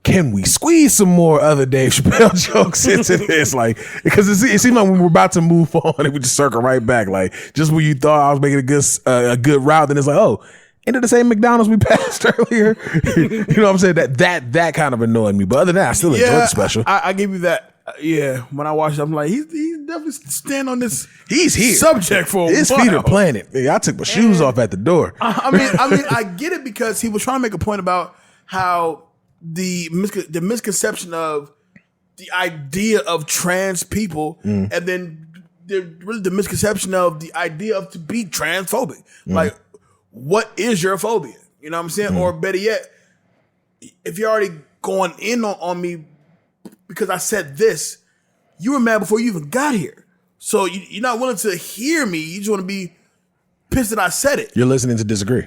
can we squeeze some more other Dave Chappelle jokes into this? Like, because it seemed like when we're about to move on, it would just circle right back. Like, just when you thought I was making a good route, then it's like, oh, into the same McDonald's we passed earlier. You know what I'm saying? That kind of annoyed me. But other than that, I still enjoyed the special. I give you that. Yeah, when I watched it, I'm like, he's definitely stand on this. He's here. Subject for his while. feet are planted. Yeah, I took my shoes off at the door. I mean, I get it because he was trying to make a point about how the misconception of the idea of trans people, and then the misconception of the idea of to be transphobic. Like, what is your phobia? You know what I'm saying? Or better yet, if you're already going in on me because I said this, you were mad before you even got here. So you're not willing to hear me. You just want to be pissed that I said it. You're listening to disagree.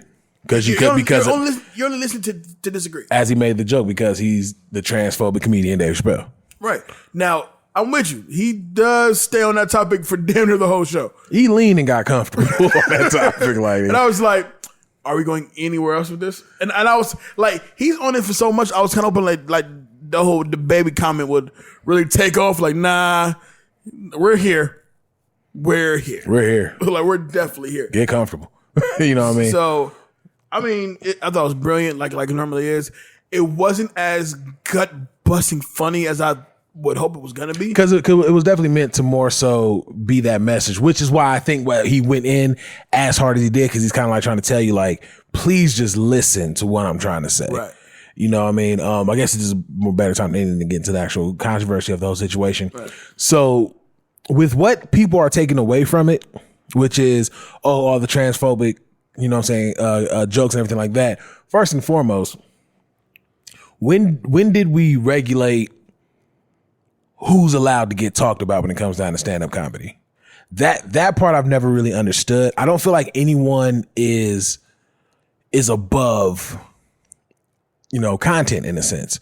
You're only listening to disagree. As he made the joke because he's the transphobic comedian Dave Chappelle. Right. Now, I'm with you. He does stay on that topic for damn near the whole show. He leaned and got comfortable on that topic. And I was like, are we going anywhere else with this? And I was like, he's on it for so much. I was kind of hoping like the baby comment would really take off. Like, nah, we're here. We're here. Like, we're definitely here. Get comfortable. You know what I mean? So, I mean, I thought it was brilliant, like it normally is. It wasn't as gut-busting funny as I would hope it was going to be. Because it was definitely meant to more so be that message, which is why I think he went in as hard as he did, because he's kind of like trying to tell you, like, please just listen to what I'm trying to say. Right. You know what I mean? I guess it's just more better time than anything to get into the actual controversy of the whole situation. Right. So with what people are taking away from it, which is, all the transphobic, you know what I'm saying, jokes and everything like that. First and foremost, when did we regulate who's allowed to get talked about when it comes down to stand-up comedy? That part I've never really understood. I don't feel like anyone is above, content in a sense.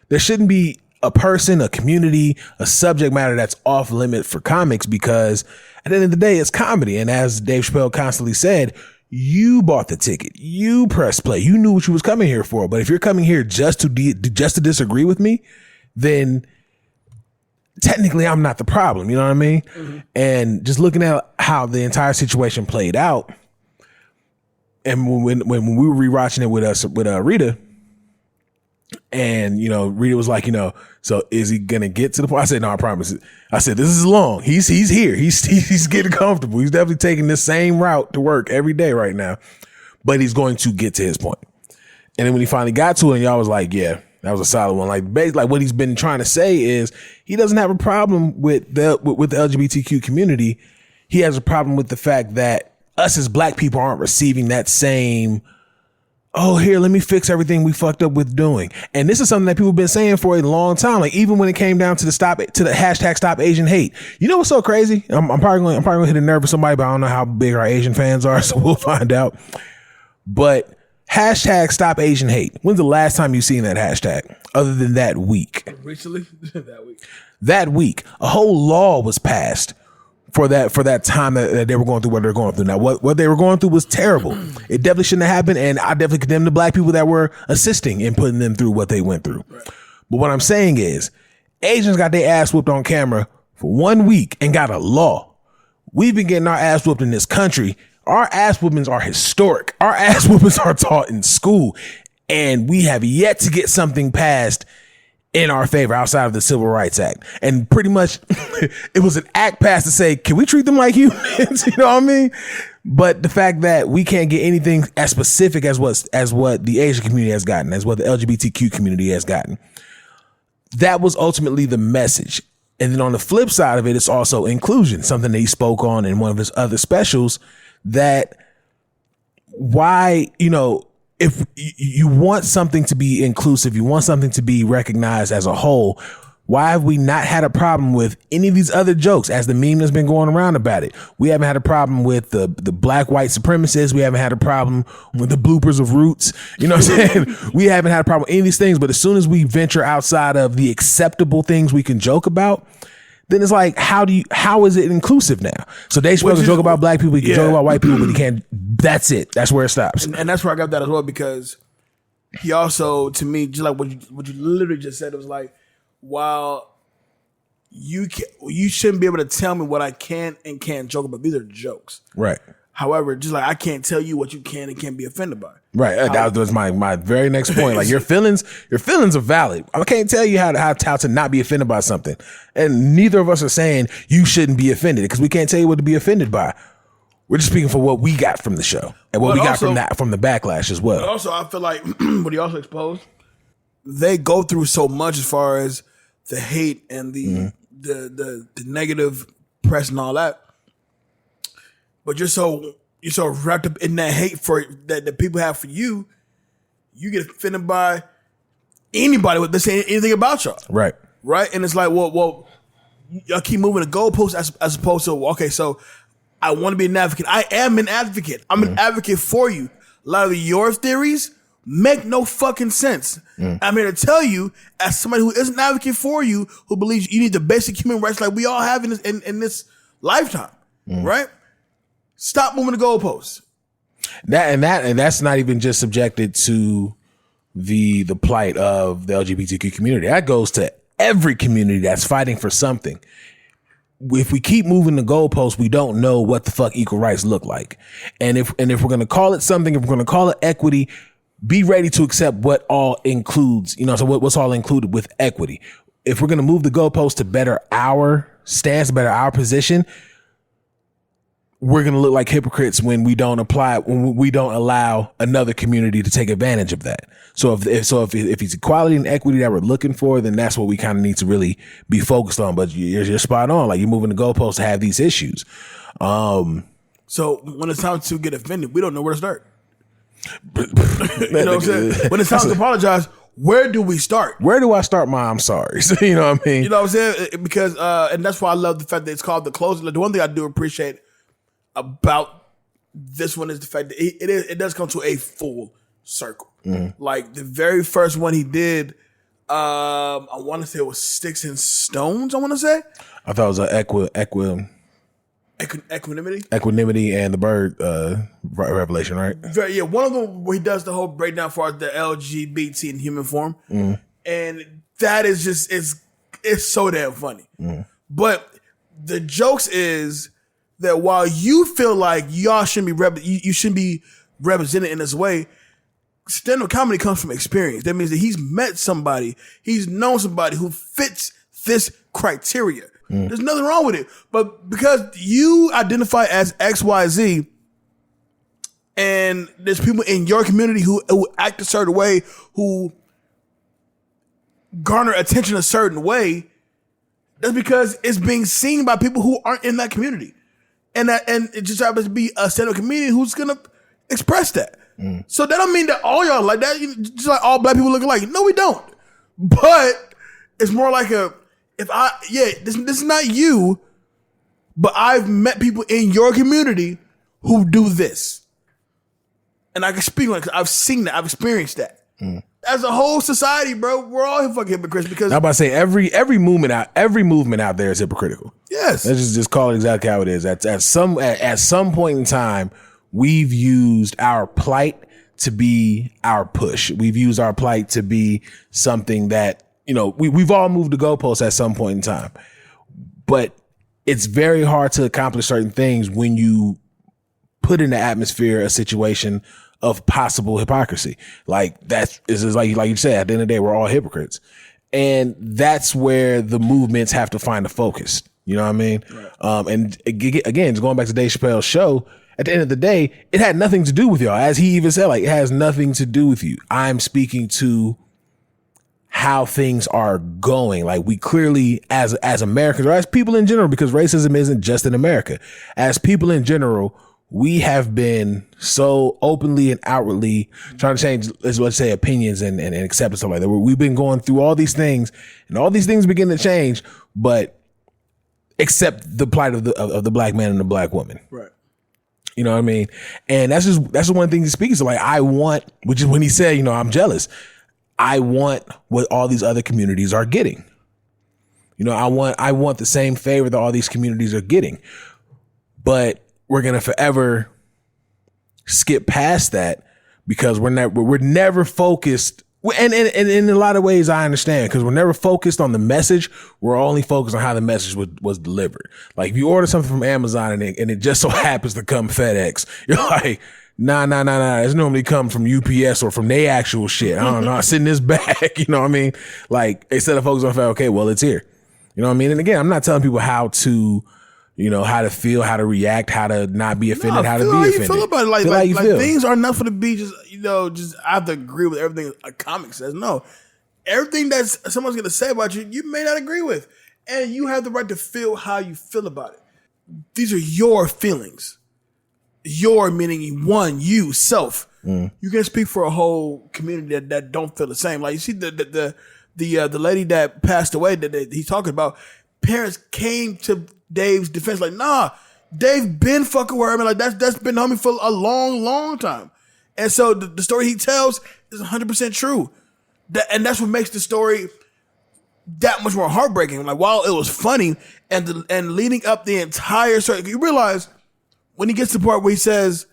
There shouldn't be a person, a community, a subject matter that's off limit for comics, because at the end of the day, it's comedy. And as Dave Chappelle constantly said, you bought the ticket, you pressed play, you knew what you was coming here for. But if you're coming here just to disagree with me, then technically I'm not the problem. You know what I mean? Mm-hmm. And just looking at how the entire situation played out, and when we were rewatching it with Rita, and Rita was like, so is he gonna get to the point? I said, no, I promise. I said, this is long. He's here. He's getting comfortable. He's definitely taking the same route to work every day right now, but he's going to get to his point. And then when he finally got to it, and y'all was like, yeah, that was a solid one. Like, basically, like what he's been trying to say is he doesn't have a problem with the LGBTQ community. He has a problem with the fact that us as black people aren't receiving that same, oh, here, let me fix everything we fucked up with doing. And this is something that people have been saying for a long time. Like, even when it came down to the hashtag Stop Asian Hate. You know what's so crazy? I'm probably gonna hit a nerve with somebody, but I don't know how big our Asian fans are, so we'll find out. But hashtag Stop Asian Hate. When's the last time you seen that hashtag? Other than that week. Recently? That week, a whole law was passed for that time that they were going through what they're going through. Now, what they were going through was terrible. It definitely shouldn't have happened, and I definitely condemn the black people that were assisting in putting them through what they went through. Right. But what I'm saying is, Asians got their ass whooped on camera for 1 week and got a law. We've been getting our ass whooped in this country. Our ass whoopings are historic. Our ass whoopings are taught in school, and we have yet to get something passed in our favor outside of the Civil Rights Act. And pretty much it was an act passed to say, can we treat them like humans? You know what I mean? But the fact that we can't get anything as specific as what the Asian community has gotten, as what the LGBTQ community has gotten, that was ultimately the message. And then on the flip side of it, it's also inclusion, something that he spoke on in one of his other specials, that why, you know, if you want something to be inclusive, you want something to be recognized as a whole, why have we not had a problem with any of these other jokes as the meme that's been going around about it? We haven't had a problem with the black white supremacists. We haven't had a problem with the bloopers of Roots. You know what I'm saying? We haven't had a problem with any of these things. But as soon as we venture outside of the acceptable things we can joke about, then it's like, how is it inclusive now? So Dave Chappelle can joke about black people, he can joke about white people, but he can't. That's it. That's where it stops. And that's where I got that as well, because he also, to me, just like what you literally just said, it was like, while you shouldn't be able to tell me what I can and can't joke about. These are jokes, right? However, just like I can't tell you what you can and can't be offended by. Right. That was my very next point. Like your feelings are valid. I can't tell you how to not be offended by something. And neither of us are saying you shouldn't be offended, because we can't tell you what to be offended by. We're just speaking for what we got from the show and what we got from the backlash as well. But also, I feel like what he also exposed, they go through so much as far as the hate and the negative press and all that. But you're so wrapped up in that hate for that people have for you, you get offended by anybody with saying anything about y'all. Right. Right. And it's like, well, y'all keep moving the goalposts as opposed to, okay, so I want to be an advocate. I am an advocate. I'm an advocate for you. A lot of your theories make no fucking sense. I'm here to tell you, as somebody who is an advocate for you, who believes you need the basic human rights like we all have in this lifetime, right? Stop moving the goalposts. That's not even just subjected to the plight of the LGBTQ community. That goes to every community that's fighting for something. If we keep moving the goalposts, we don't know what the fuck equal rights look like. And if we're going to call it something, if we're going to call it equity, be ready to accept what all includes, so what's all included with equity. If we're going to move the goalposts to better our stance, better our position, we're going to look like hypocrites when we don't allow another community to take advantage of that. So if it's equality and equity that we're looking for, then that's what we kind of need to really be focused on. But you're spot on. Like, you're moving the goalposts to have these issues. So when it's time to get offended, we don't know where to start. You know what I'm saying? When it's time to apologize, where do we start? Where do I start my I'm sorry? You know what I mean? You know what I'm saying? Because and that's why I love the fact that it's called the closing. The one thing I do appreciate about this one is the fact that it does come to a full circle. Like the very first one he did, I want to say it was Sticks and Stones. I want to say. I thought it was Equanimity and the Bird Revelation, right? Yeah, one of them where he does the whole breakdown for the LGBT in human form, and that is just it's so damn funny. But the jokes is that while you feel like y'all shouldn't be you shouldn't be represented in this way, stand-up comedy comes from experience. That means that he's met somebody, he's known somebody who fits this criteria. There's nothing wrong with it. But because you identify as XYZ and there's people in your community who act a certain way, who garner attention a certain way, that's because it's being seen by people who aren't in that community. And it just happens to be a stand-up comedian who's going to express that. So that don't mean that all y'all like that, just like all black people look alike. No, we don't. But it's more like this is not you, but I've met people in your community who do this. And I can speak on it because I've seen that. I've experienced that. As a whole society, bro, we're all fucking hypocrites because I'm about to say every movement out there is hypocritical. Yeah. Yes. Let's just call it exactly how it is. At some point in time, we've used our plight to be our push. We've used our plight to be something that, we've all moved the goalposts at some point in time. But it's very hard to accomplish certain things when you put in the atmosphere a situation of possible hypocrisy. Like that's like you said, at the end of the day, we're all hypocrites. And that's where the movements have to find a focus. You know what I mean? Right. And again, just going back to Dave Chappelle's show, at the end of the day, it had nothing to do with y'all. As he even said, like, it has nothing to do with you. I'm speaking to how things are going. Like, we clearly, as Americans, or as people in general, because racism isn't just in America, as people in general, we have been so openly and outwardly trying to change, let's say, opinions and accept stuff like that. We've been going through all these things, and all these things begin to change, but except the plight of the black man and the black woman. Right. You know what I mean? And that's just one thing he speaks to. Like, I want, which is when he said, I'm jealous. I want what all these other communities are getting. I want the same favor that all these communities are getting. But we're going to forever skip past that because we're never focused. And in a lot of ways, I understand, because we're never focused on the message. We're only focused on how the message was delivered. Like, if you order something from Amazon and it just so happens to come FedEx, you're like, nah. It's normally come from UPS or from their actual shit. I don't know. I sit in this bag. You know what I mean? Like, instead of focusing on, okay, well, it's here. You know what I mean? And again, I'm not telling people how to, how to feel, how to react, how to not be offended, how to be offended. You feel about it. Like things are not for the be just, just I have to agree with everything a comic says. No. Everything that someone's going to say about you, you may not agree with. And you have the right to feel how you feel about it. These are your feelings. Your meaning you, self. You can speak for a whole community that don't feel the same. Like, you see the lady that passed away that he's talking about, parents came to Dave's defense, like, nah, Dave been fucking with her. I mean, like, that's been homie for a long, long time. And so the story he tells is 100% true. And that's what makes the story that much more heartbreaking. Like, while it was funny and leading up the entire story, you realize when he gets to the part where he says,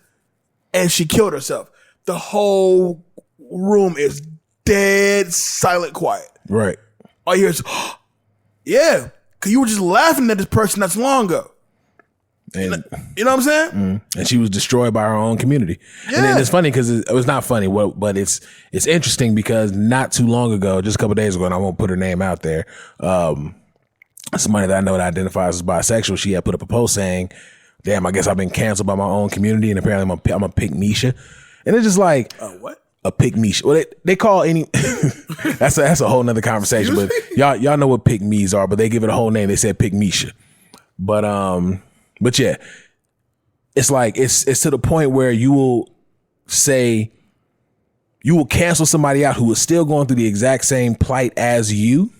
and she killed herself, the whole room is dead, silent, quiet. Right. All you hear is, yeah, because you were just laughing at this person not so long ago. And, you know what I'm saying? And she was destroyed by her own community. Yeah. And then it's funny because it was not funny, but it's interesting because not too long ago, just a couple of days ago, and I won't put her name out there, somebody that I know that identifies as bisexual, she had put up a post saying, damn, I guess I've been canceled by my own community, and apparently I'm a pick Misha. And it's just like, what? A pick Misha. Well, they call any, that's a whole nother conversation, but y'all know what pick me's are, but they give it a whole name. They said pick Misha. But yeah, it's like, it's to the point where you will cancel somebody out who is still going through the exact same plight as you,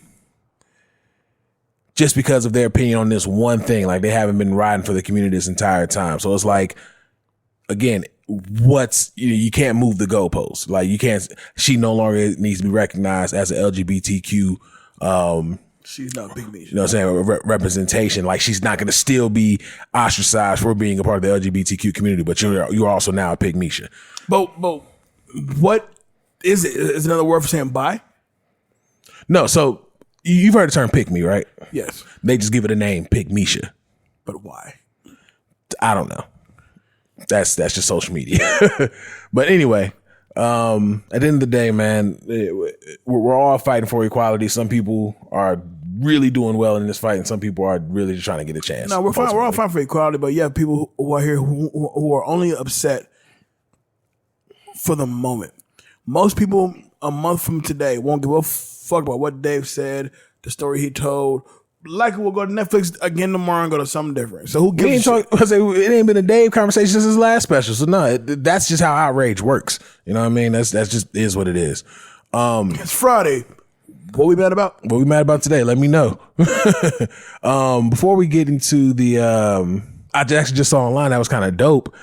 just because of their opinion on this one thing. Like, they haven't been riding for the community this entire time. So it's like, again, you can't move the goalposts. Like, you can't, she no longer needs to be recognized as an LGBTQ, she's not a big me. You know what I'm saying? Representation. Like, she's not going to still be ostracized for being a part of the LGBTQ community, but you're also now a pig Misha. But what is it? Is another word for saying bi? No. So you've heard the term pick me, right? Yes. They just give it a name, pick Misha. But why? I don't know. That's just social media. But anyway, at the end of the day, man, we're all fighting for equality. Some people are really doing well in this fight, and some people are really just trying to get a chance. No, we're all fighting for equality, but yeah, people who are here who are only upset for the moment. Most people a month from today won't give a fuck about what Dave said, the story he told. Likely we'll go to Netflix again tomorrow and go to something different. So who gives a shit? It ain't been a Dave conversation since his last special. So no, that's just how outrage works. You know what I mean? That's just is what it is. It's Friday. What we mad about? What we mad about today? Let me know. Before we get into the, I actually just saw online that was kind of dope.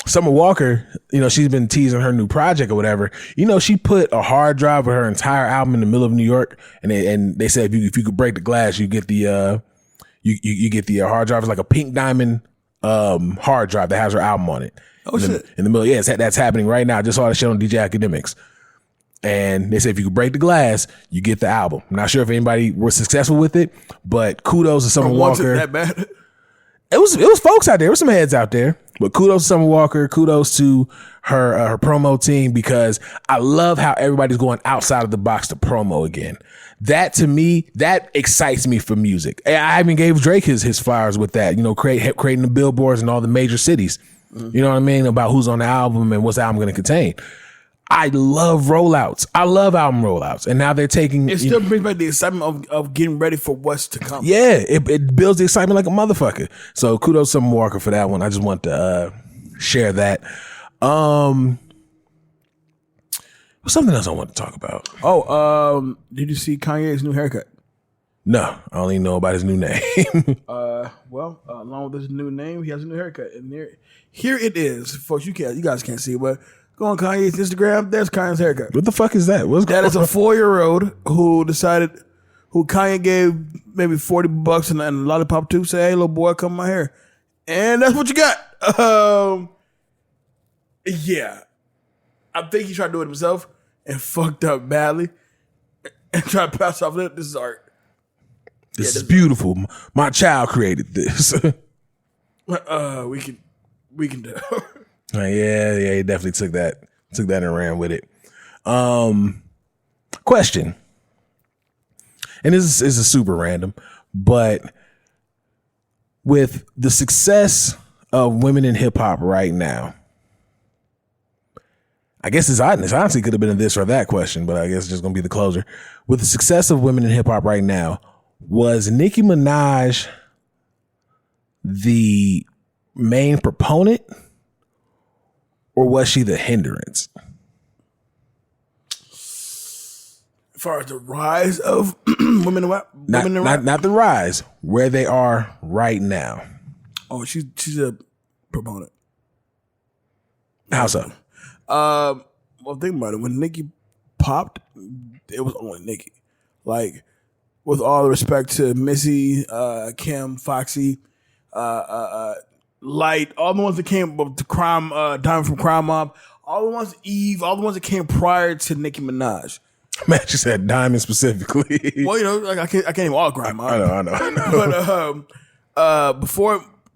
Summer Walker, she's been teasing her new project or whatever. She put a hard drive of her entire album in the middle of New York, and they said if you could break the glass, you get the You get the hard drive. It's like a pink diamond hard drive that has her album on it. Oh, shit. In the middle. Yeah, that's happening right now. I just saw that shit on DJ Academics. And they say if you could break the glass, you get the album. I'm not sure if anybody was successful with it, but kudos to Summer Walker. That bad? It was folks out there. There was some heads out there. But kudos to Summer Walker. Kudos to her promo team, because I love how everybody's going outside of the box to promo again. That, to me, that excites me for music. I even gave Drake his flowers with that, creating the billboards in all the major cities. You know what I mean? About who's on the album and what's the album going to contain. I love rollouts. I love album rollouts. And now they're taking... It still brings back the excitement of getting ready for what's to come. Yeah, it builds the excitement like a motherfucker. So kudos to Summer Walker for that one. I just want to share that. Something else I want to talk about. Did you see Kanye's new haircut? No, I only know about his new name. Along with his new name, he has a new haircut. And here it is. Folks, you guys can't see it, but go on Kanye's Instagram, there's Kanye's haircut. What the fuck is that? That is a 4-year-old who Kanye gave maybe $40 and a lollipop to, say, hey, little boy, cut my hair. And that's what you got. Yeah. I think he tried to do it himself and fucked up badly and tried to pass off this is art. This is beautiful. My child created this. We can do. Yeah, he definitely took that and ran with it. Question. And this is a super random, but with the success of women in hip hop right now, I guess this honestly could have been a this or that question, but I guess it's just going to be the closer. With the success of women in hip hop right now, was Nicki Minaj the main proponent, or was she the hindrance? As far as the rise of women in rap? Not the rise, where they are right now. Oh, she's a proponent. How so? Well, think about it. When Nicki popped, it was only Nicki. Like, with all the respect to Missy, Kim, Foxy, Light, all the ones that came to Crime, Diamond from Crime Mob, all the ones Eve, all the ones that came prior to Nicki Minaj. Man, you said Diamond specifically. Well, like I can't even all Crime Mob. I know. But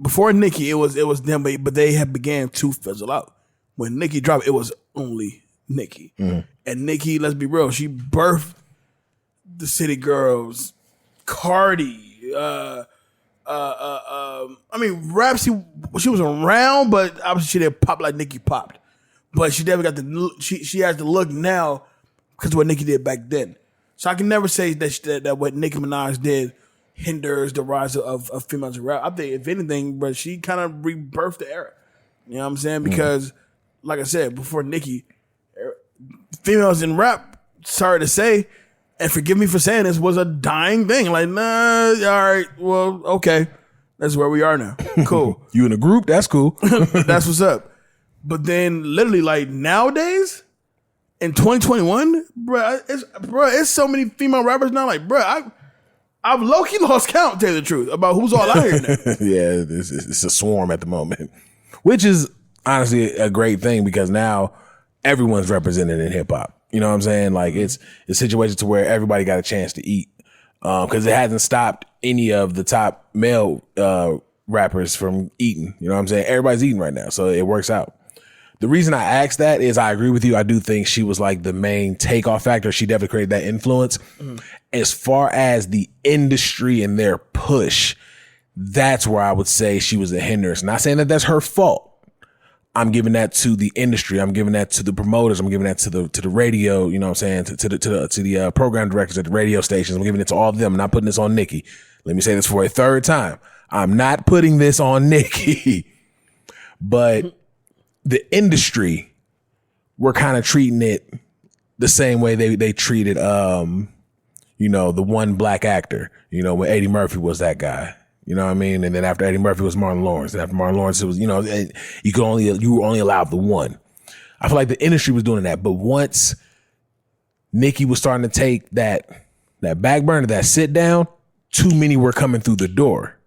before Nicki, it was them, but they had began to fizzle out. When Nicki dropped, it was only Nicki. Mm-hmm. And Nicki, let's be real, she birthed the City Girls, Cardi. I mean, rap, she was around, but obviously she didn't pop like Nicki popped. But she never got she has the look now because of what Nicki did back then. So I can never say that what Nicki Minaj did hinders the rise of females in rap. I think, if anything, but she kind of rebirthed the era. You know what I'm saying? Because, like I said, before Nicki, females in rap, sorry to say, and forgive me for saying this, was a dying thing. Like, nah, all right, well, okay. That's where we are now. Cool. You in a group? That's cool. That's what's up. But then, literally, like, nowadays, in 2021, it's so many female rappers now. Like, I've low-key lost count, to tell you the truth, about who's all out here now. Yeah, it's a swarm at the moment, which is honestly a great thing because now everyone's represented in hip-hop. You know what I'm saying? Like, it's a situation to where everybody got a chance to eat because it hasn't stopped any of the top male rappers from eating. You know what I'm saying? Everybody's eating right now, so it works out. The reason I asked that is I agree with you. I do think she was like the main takeoff factor. She definitely created that influence. As far as the industry and their push, that's where I would say she was a hindrance. Not saying that that's her fault. I'm giving that to the industry. I'm giving that to the promoters. I'm giving that to the radio. You know what I'm saying? To the program directors at the radio stations. I'm giving it to all of them. I'm not putting this on Nicki. Let me say this for a third time. I'm not putting this on Nicki, but the industry, we're kind of treating it the same way they treated, the one black actor, when Eddie Murphy was that guy. You know what I mean? And then after Eddie Murphy was Martin Lawrence. And after Martin Lawrence, it was, you were only allowed the one. I feel like the industry was doing that. But once Nicki was starting to take that back burner, that sit down, too many were coming through the door.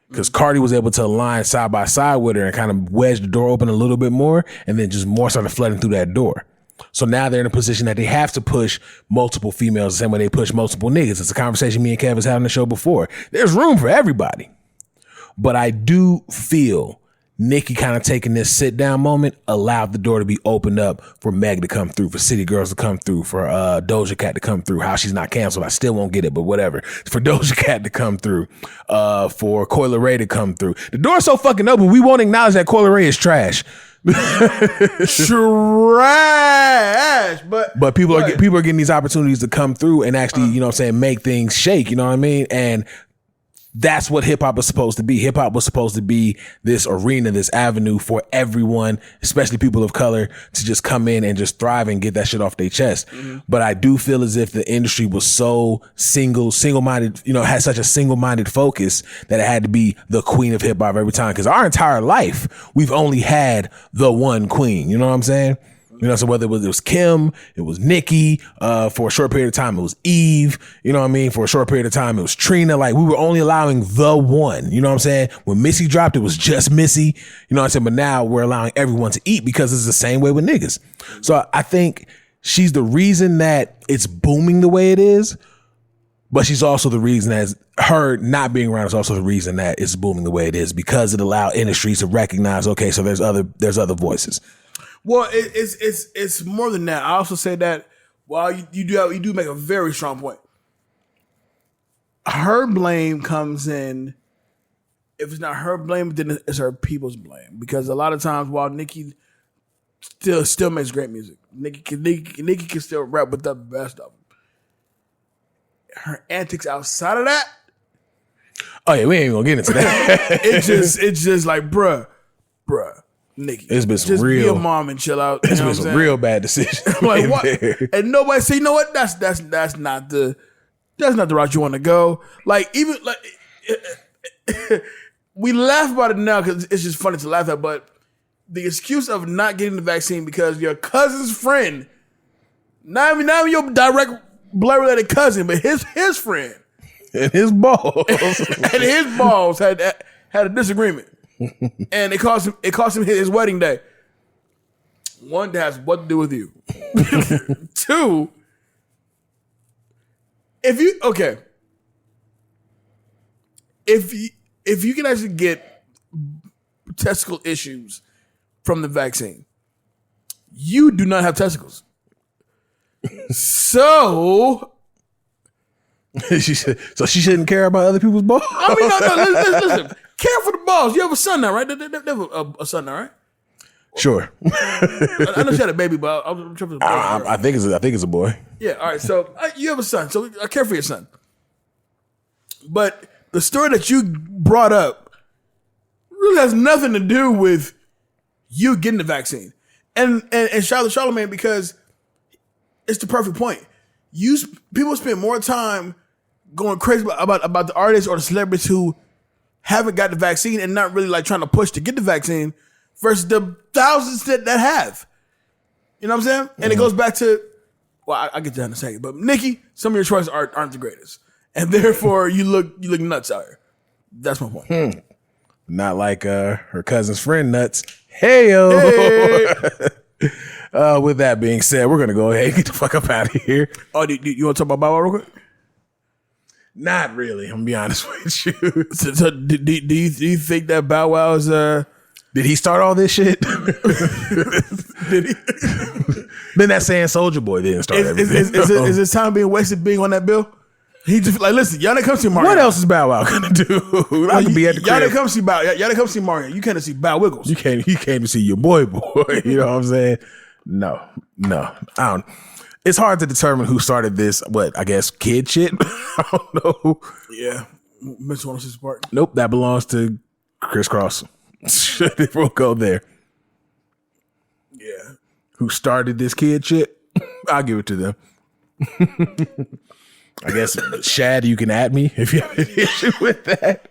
Because Cardi was able to align side by side with her and kind of wedge the door open a little bit more, and then just more started flooding through that door. So now they're in a position that they have to push multiple females the same way they push multiple niggas. It's a conversation me and Kev was having on the show before. There's room for everybody. But I do feel Nicki kind of taking this sit down moment allowed the door to be opened up for Meg to come through, for City Girls to come through, for Doja Cat to come through. How she's not canceled, I still won't get it, but whatever. For Doja Cat to come through, for Coyle Ray to come through. The door's so fucking open, we won't acknowledge that Coyle Ray is trash. Trash, but people are getting these opportunities to come through and actually, you know what I'm saying, make things shake. You know what I mean? And that's what hip hop is supposed to be. Hip hop was supposed to be this arena, this avenue for everyone, especially people of color, to just come in and just thrive and get that shit off their chest. Mm-hmm. But I do feel as if the industry was so single-minded, you know, had such a single-minded focus that it had to be the queen of hip hop every time. Because our entire life, we've only had the one queen. You know what I'm saying? You know, so whether it was Kim, it was Nicki, for a short period of time, it was Eve, you know what I mean? For a short period of time, it was Trina. Like, we were only allowing the one, you know what I'm saying? When Missy dropped, it was just Missy, you know what I'm saying? But now we're allowing everyone to eat because it's the same way with niggas. So I think she's the reason that it's booming the way it is, but she's also the reason that her not being around is also the reason that it's booming the way it is, because it allowed industries to recognize, okay, so there's other voices. Well, it's more than that. I also say that while you do make a very strong point. Her blame comes in. If it's not her blame, then it's her people's blame. Because a lot of times, while Nicki still makes great music, Nicki can still rap with the best of them. Her antics outside of that. Oh yeah, we ain't gonna get into that. it's just like bruh. Nicki, it's been some just real, be a mom and chill out. It's been some real bad decisions. Like what? And nobody say, you know what? That's not the route you want to go. Like even like we laugh about it now because it's just funny to laugh at. But the excuse of not getting the vaccine because your cousin's friend, not even your direct blood related cousin, but his friend and his balls had a disagreement. And it cost him his wedding day. One, that has what to do with you. Two, if you can actually get testicle issues from the vaccine, you do not have testicles. So she shouldn't care about other people's balls. I mean, no, listen. Care for the balls. You have a son now, right? They have a son now, right? Sure. I know she had a baby, but I'm tripping. I think it's a boy. Yeah. All right. So you have a son. So I care for your son. But the story that you brought up really has nothing to do with you getting the vaccine, and Charlamagne, because it's the perfect point. People spend more time going crazy about the artists or the celebrities who haven't got the vaccine and not really like trying to push to get the vaccine versus the thousands that have. You know what I'm saying? And it goes back to, well, I'll get to that in a second. But Nicki, some of your choices aren't the greatest. And therefore you look nuts out here. That's my point. Not like her cousin's friend nuts. Hey-o. Hey. With that being said, we're gonna go ahead and get the fuck up out of here. Oh, do you want to talk about Bow Wow real quick? Not really. I'm gonna be honest with you. So do you think that Bow Wow is Did he start all this shit? Did he? Then that saying Soulja Boy didn't start everything. Is his time being wasted being on that bill? He just like, listen, y'all didn't come see Mario. What else is Bow Wow gonna do? I could be at the crib. Y'all didn't come see Y'all didn't come see Mario. You came to see Bow Wiggles. You came to see your boy. You know what I'm saying? No. I don't. It's hard to determine who started this. What, I guess kid shit. I don't know. Yeah, Mr. 106 part. Nope, that belongs to Criss Cross. We'll go there. Yeah, who started this kid shit? I'll give it to them. I guess Shad, you can at me if you have an issue with that.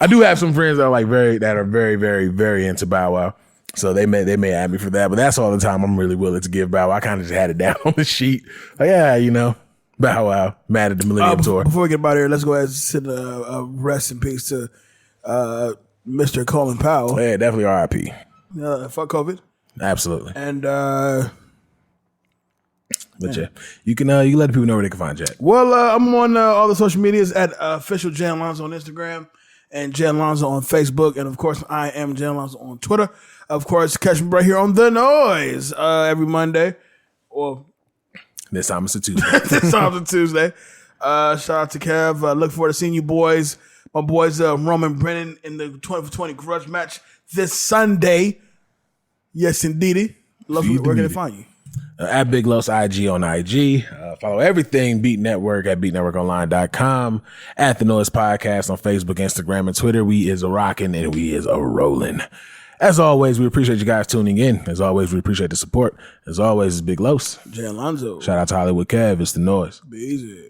I do have some friends that are very, very, very into Bow Wow. So they may at me for that, but that's all the time I'm really willing to give Bow Wow. I kind of just had it down on the sheet. Like, yeah, Bow Wow, mad at the Millennium Tour. Before we get about here, let's go ahead and send a rest in peace to Mr. Colin Powell. Yeah, definitely R.I.P. Fuck COVID. Absolutely. And but yeah, you can let the people know where they can find Jet. well, I'm on all the social medias at official Jay Alonzo on Instagram and Jay Alonzo on Facebook, and of course I am Jay Alonzo on Twitter. Of course, catch me right here on The Noize every Monday. Or This time it's a Tuesday. this time's a Tuesday. Shout out to Kev. Look forward to seeing you boys. My boys Roman Brennan in the 20 for 20 grudge match this Sunday. Yes, indeedy. Love you. Where can they find you? At Big Los IG on IG. Follow everything Beat Network at beatnetworkonline.com. At The Noize Podcast on Facebook, Instagram, and Twitter. We is a rocking and we is a rolling. As always, we appreciate you guys tuning in. As always, we appreciate the support. As always, it's Big Los. Jay Alonzo. Shout out to Hollywood Kev. It's The Noize. Be easy.